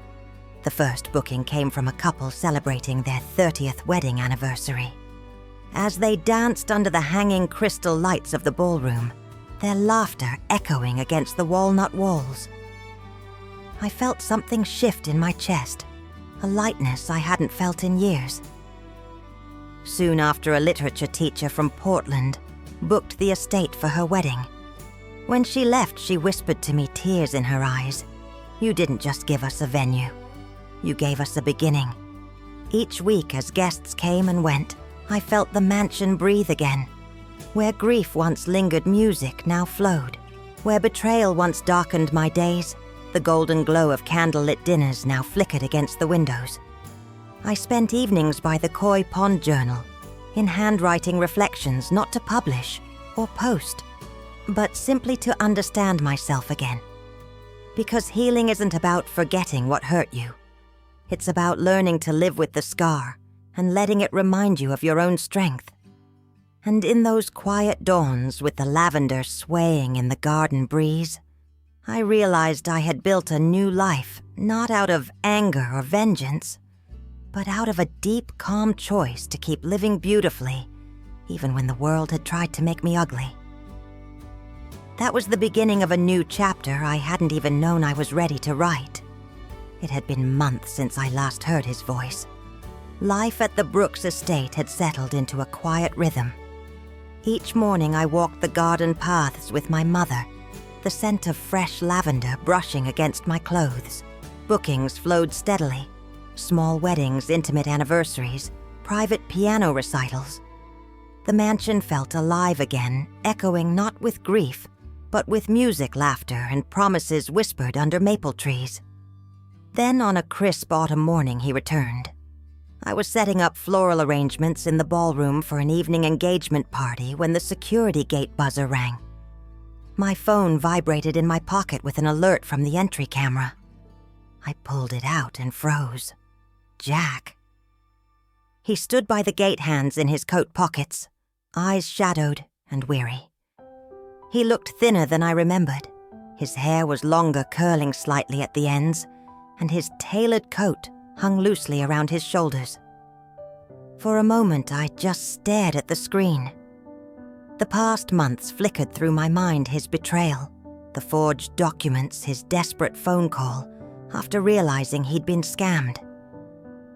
The first booking came from a couple celebrating their 30th wedding anniversary. As they danced under the hanging crystal lights of the ballroom, their laughter echoing against the walnut walls. I felt something shift in my chest, a lightness I hadn't felt in years. Soon after, a literature teacher from Portland booked the estate for her wedding. When she left, she whispered to me, tears in her eyes, "You didn't just give us a venue. You gave us a beginning." Each week, as guests came and went, I felt the mansion breathe again. Where grief once lingered, music now flowed. Where betrayal once darkened my days, the golden glow of candlelit dinners now flickered against the windows. I spent evenings by the Koi Pond Journal, in handwriting reflections not to publish or post, but simply to understand myself again. Because healing isn't about forgetting what hurt you. It's about learning to live with the scar and letting it remind you of your own strength. And in those quiet dawns with the lavender swaying in the garden breeze, I realized I had built a new life, not out of anger or vengeance, but out of a deep, calm choice to keep living beautifully, even when the world had tried to make me ugly. That was the beginning of a new chapter I hadn't even known I was ready to write. It had been months since I last heard his voice. Life at the Brooks estate had settled into a quiet rhythm. Each morning I walked the garden paths with my mother, the scent of fresh lavender brushing against my clothes. Bookings flowed steadily. Small weddings, intimate anniversaries, private piano recitals. The mansion felt alive again, echoing not with grief, but with music, laughter, and promises whispered under maple trees. Then on a crisp autumn morning he returned. I was setting up floral arrangements in the ballroom for an evening engagement party when the security gate buzzer rang. My phone vibrated in my pocket with an alert from the entry camera. I pulled it out and froze. Jack. He stood by the gate hands in his coat pockets, eyes shadowed and weary. He looked thinner than I remembered. His hair was longer, curling slightly at the ends, and his tailored coat hung loosely around his shoulders. For a moment, I just stared at the screen. The past months flickered through my mind, his betrayal, the forged documents, his desperate phone call, after realizing he'd been scammed.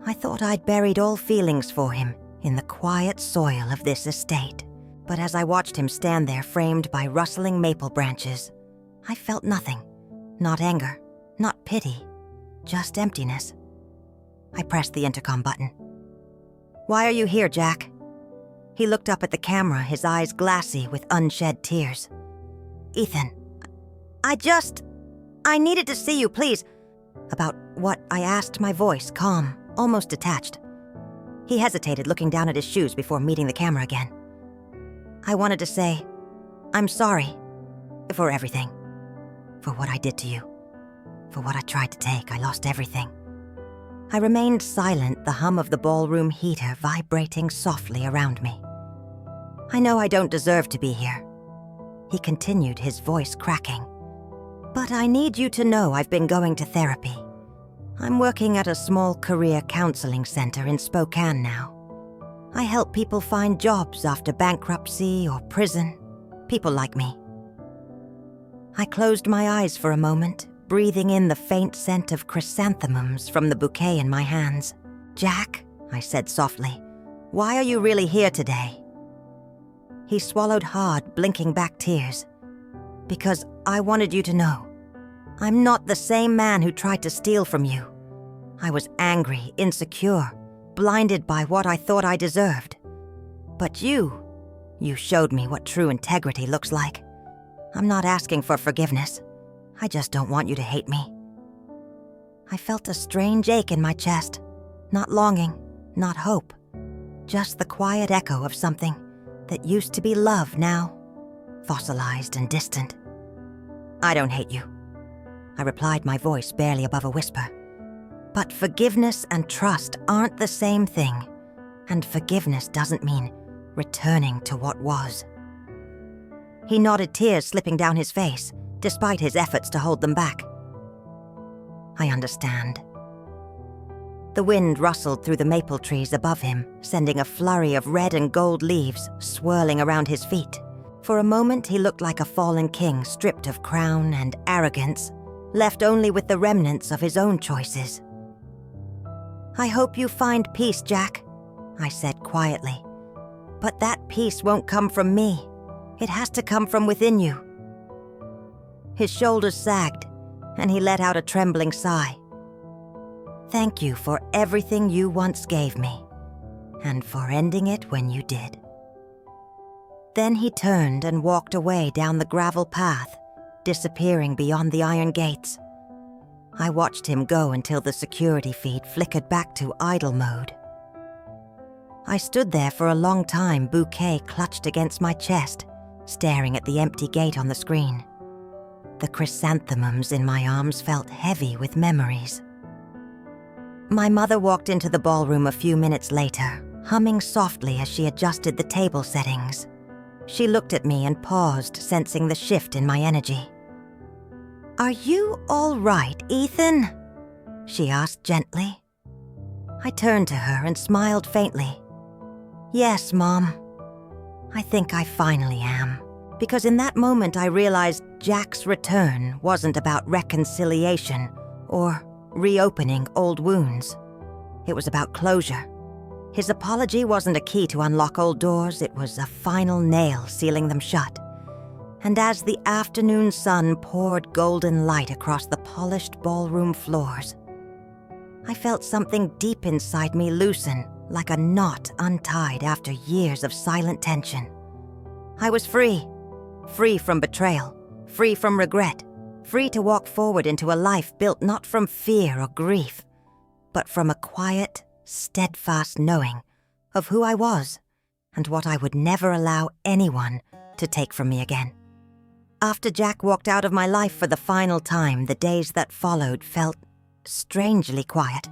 I thought I'd buried all feelings for him in the quiet soil of this estate, but as I watched him stand there framed by rustling maple branches, I felt nothing. Not anger, not pity, just emptiness. I pressed the intercom button. "Why are you here, Jack?" He looked up at the camera, his eyes glassy with unshed tears. "Ethan, I needed to see you, please." "About what?" I asked, my voice calm, almost detached. He hesitated, looking down at his shoes before meeting the camera again. "I wanted to say, I'm sorry for everything. For what I did to you. For what I tried to take. I lost everything." I remained silent, the hum of the ballroom heater vibrating softly around me. "I know I don't deserve to be here," he continued, his voice cracking. "But I need you to know I've been going to therapy. I'm working at a small career counseling center in Spokane now. I help people find jobs after bankruptcy or prison, people like me." I closed my eyes for a moment, breathing in the faint scent of chrysanthemums from the bouquet in my hands. "Jack," I said softly, "why are you really here today?" He swallowed hard, blinking back tears. "Because I wanted you to know. I'm not the same man who tried to steal from you. I was angry, insecure, blinded by what I thought I deserved. But you showed me what true integrity looks like. I'm not asking for forgiveness. I just don't want you to hate me." I felt a strange ache in my chest. Not longing, not hope. Just the quiet echo of something that used to be love now, fossilized and distant. "I don't hate you," I replied, my voice barely above a whisper. "But forgiveness and trust aren't the same thing, and forgiveness doesn't mean returning to what was." He nodded, tears slipping down his face, despite his efforts to hold them back. I understand. The wind rustled through the maple trees above him, sending a flurry of red and gold leaves swirling around his feet. For a moment, he looked like a fallen king stripped of crown and arrogance, left only with the remnants of his own choices. "I hope you find peace, Jack," I said quietly. "But that peace won't come from me. It has to come from within you." His shoulders sagged, and he let out a trembling sigh. "Thank you for everything you once gave me, and for ending it when you did." Then he turned and walked away down the gravel path, disappearing beyond the iron gates. I watched him go until the security feed flickered back to idle mode. I stood there for a long time, bouquet clutched against my chest, staring at the empty gate on the screen. The chrysanthemums in my arms felt heavy with memories. My mother walked into the ballroom a few minutes later, humming softly as she adjusted the table settings. She looked at me and paused, sensing the shift in my energy. "Are you all right, Ethan?" she asked gently. I turned to her and smiled faintly. "Yes, Mom. I think I finally am." Because in that moment I realized Jack's return wasn't about reconciliation or reopening old wounds. It was about closure. His apology wasn't a key to unlock old doors, it was a final nail sealing them shut. And as the afternoon sun poured golden light across the polished ballroom floors, I felt something deep inside me loosen, like a knot untied after years of silent tension. I was free. Free from betrayal, free from regret, free to walk forward into a life built not from fear or grief, but from a quiet, steadfast knowing of who I was and what I would never allow anyone to take from me again. After Jack walked out of my life for the final time, the days that followed felt strangely quiet.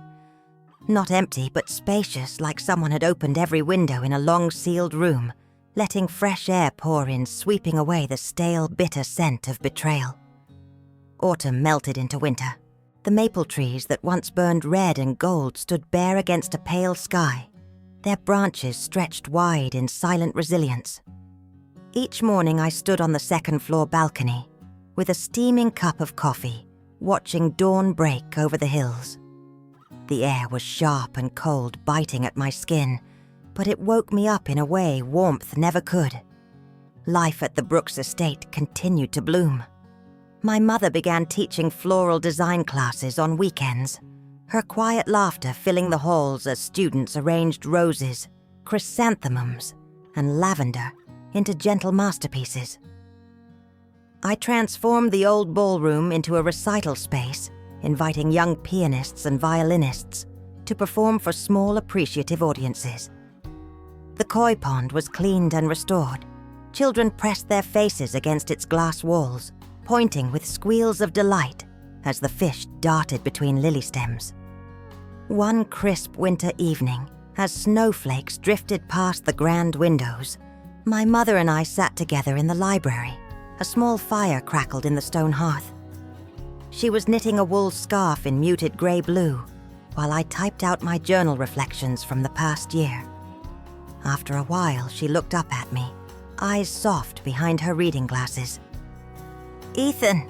Not empty, but spacious, like someone had opened every window in a long sealed room, letting fresh air pour in, sweeping away the stale, bitter scent of betrayal. Autumn melted into winter. The maple trees that once burned red and gold stood bare against a pale sky, their branches stretched wide in silent resilience. Each morning I stood on the second-floor balcony, with a steaming cup of coffee, watching dawn break over the hills. The air was sharp and cold, biting at my skin, but it woke me up in a way warmth never could. Life at the Brooks estate continued to bloom. My mother began teaching floral design classes on weekends, her quiet laughter filling the halls as students arranged roses, chrysanthemums, and lavender into gentle masterpieces. I transformed the old ballroom into a recital space, inviting young pianists and violinists to perform for small, appreciative audiences. The koi pond was cleaned and restored. Children pressed their faces against its glass walls, pointing with squeals of delight as the fish darted between lily stems. One crisp winter evening, as snowflakes drifted past the grand windows, my mother and I sat together in the library. A small fire crackled in the stone hearth. She was knitting a wool scarf in muted grey-blue, while I typed out my journal reflections from the past year. After a while, she looked up at me, eyes soft behind her reading glasses. "Ethan,"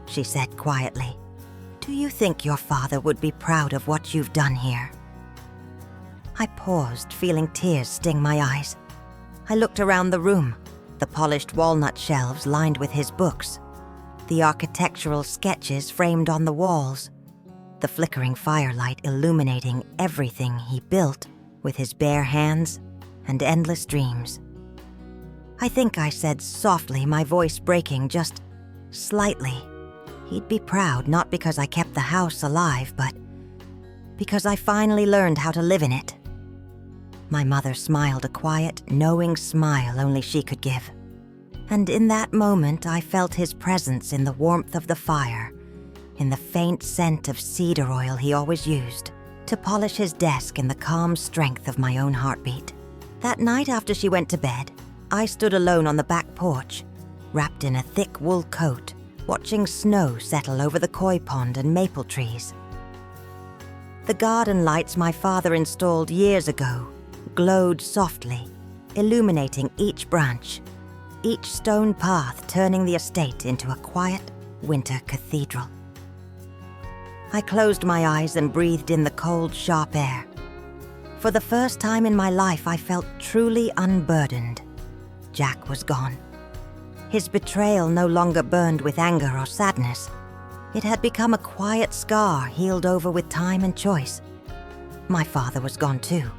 she said quietly, "do you think your father would be proud of what you've done here?" I paused, feeling tears sting my eyes. I looked around the room, the polished walnut shelves lined with his books, the architectural sketches framed on the walls, the flickering firelight illuminating everything he built with his bare hands and endless dreams. I think I said softly, my voice breaking just slightly, he'd be proud not because I kept the house alive, but because I finally learned how to live in it. My mother smiled, a quiet, knowing smile only she could give. And in that moment, I felt his presence in the warmth of the fire, in the faint scent of cedar oil he always used to polish his desk, in the calm strength of my own heartbeat. That night after she went to bed, I stood alone on the back porch, wrapped in a thick wool coat, watching snow settle over the koi pond and maple trees. The garden lights my father installed years ago glowed softly, illuminating each branch, each stone path turning the estate into a quiet winter cathedral. I closed my eyes and breathed in the cold, sharp air. For the first time in my life, I felt truly unburdened. Jack was gone. His betrayal no longer burned with anger or sadness. It had become a quiet scar healed over with time and choice. My father was gone too.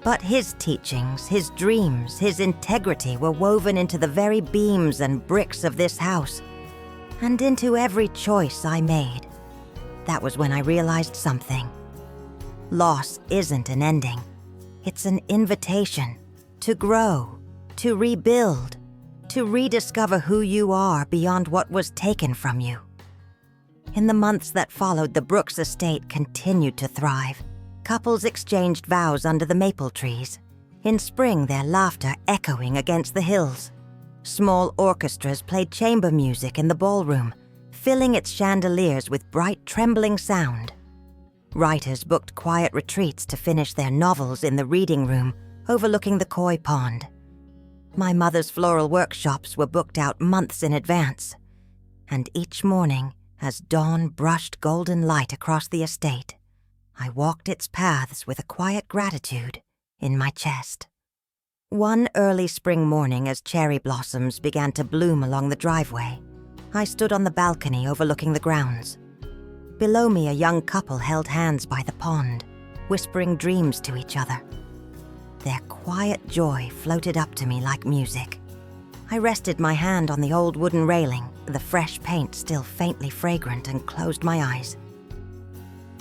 But his teachings, his dreams, his integrity were woven into the very beams and bricks of this house, and into every choice I made. That was when I realized something. Loss isn't an ending. It's an invitation to grow, to rebuild, to rediscover who you are beyond what was taken from you. In the months that followed, the Brooks estate continued to thrive. Couples exchanged vows under the maple trees. In spring, their laughter echoing against the hills. Small orchestras played chamber music in the ballroom, filling its chandeliers with bright, trembling sound. Writers booked quiet retreats to finish their novels in the reading room overlooking the koi pond. My mother's floral workshops were booked out months in advance. And each morning, as dawn brushed golden light across the estate, I walked its paths with a quiet gratitude in my chest. One early spring morning, as cherry blossoms began to bloom along the driveway, I stood on the balcony overlooking the grounds. Below me, a young couple held hands by the pond, whispering dreams to each other. Their quiet joy floated up to me like music. I rested my hand on the old wooden railing, the fresh paint still faintly fragrant, and closed my eyes.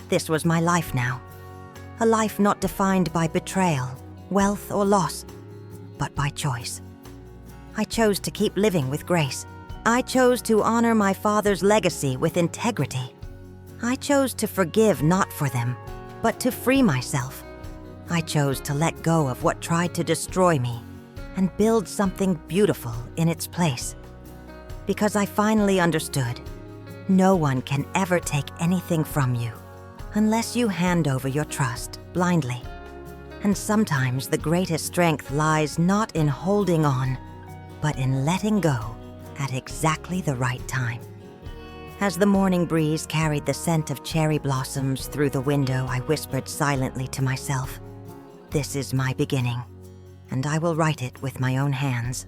This was my life now. A life not defined by betrayal, wealth, or loss, but by choice. I chose to keep living with grace. I chose to honor my father's legacy with integrity. I chose to forgive not for them, but to free myself. I chose to let go of what tried to destroy me and build something beautiful in its place. Because I finally understood, no one can ever take anything from you unless you hand over your trust blindly. And sometimes the greatest strength lies not in holding on, but in letting go at exactly the right time. As the morning breeze carried the scent of cherry blossoms through the window, I whispered silently to myself, "This is my beginning, and I will write it with my own hands."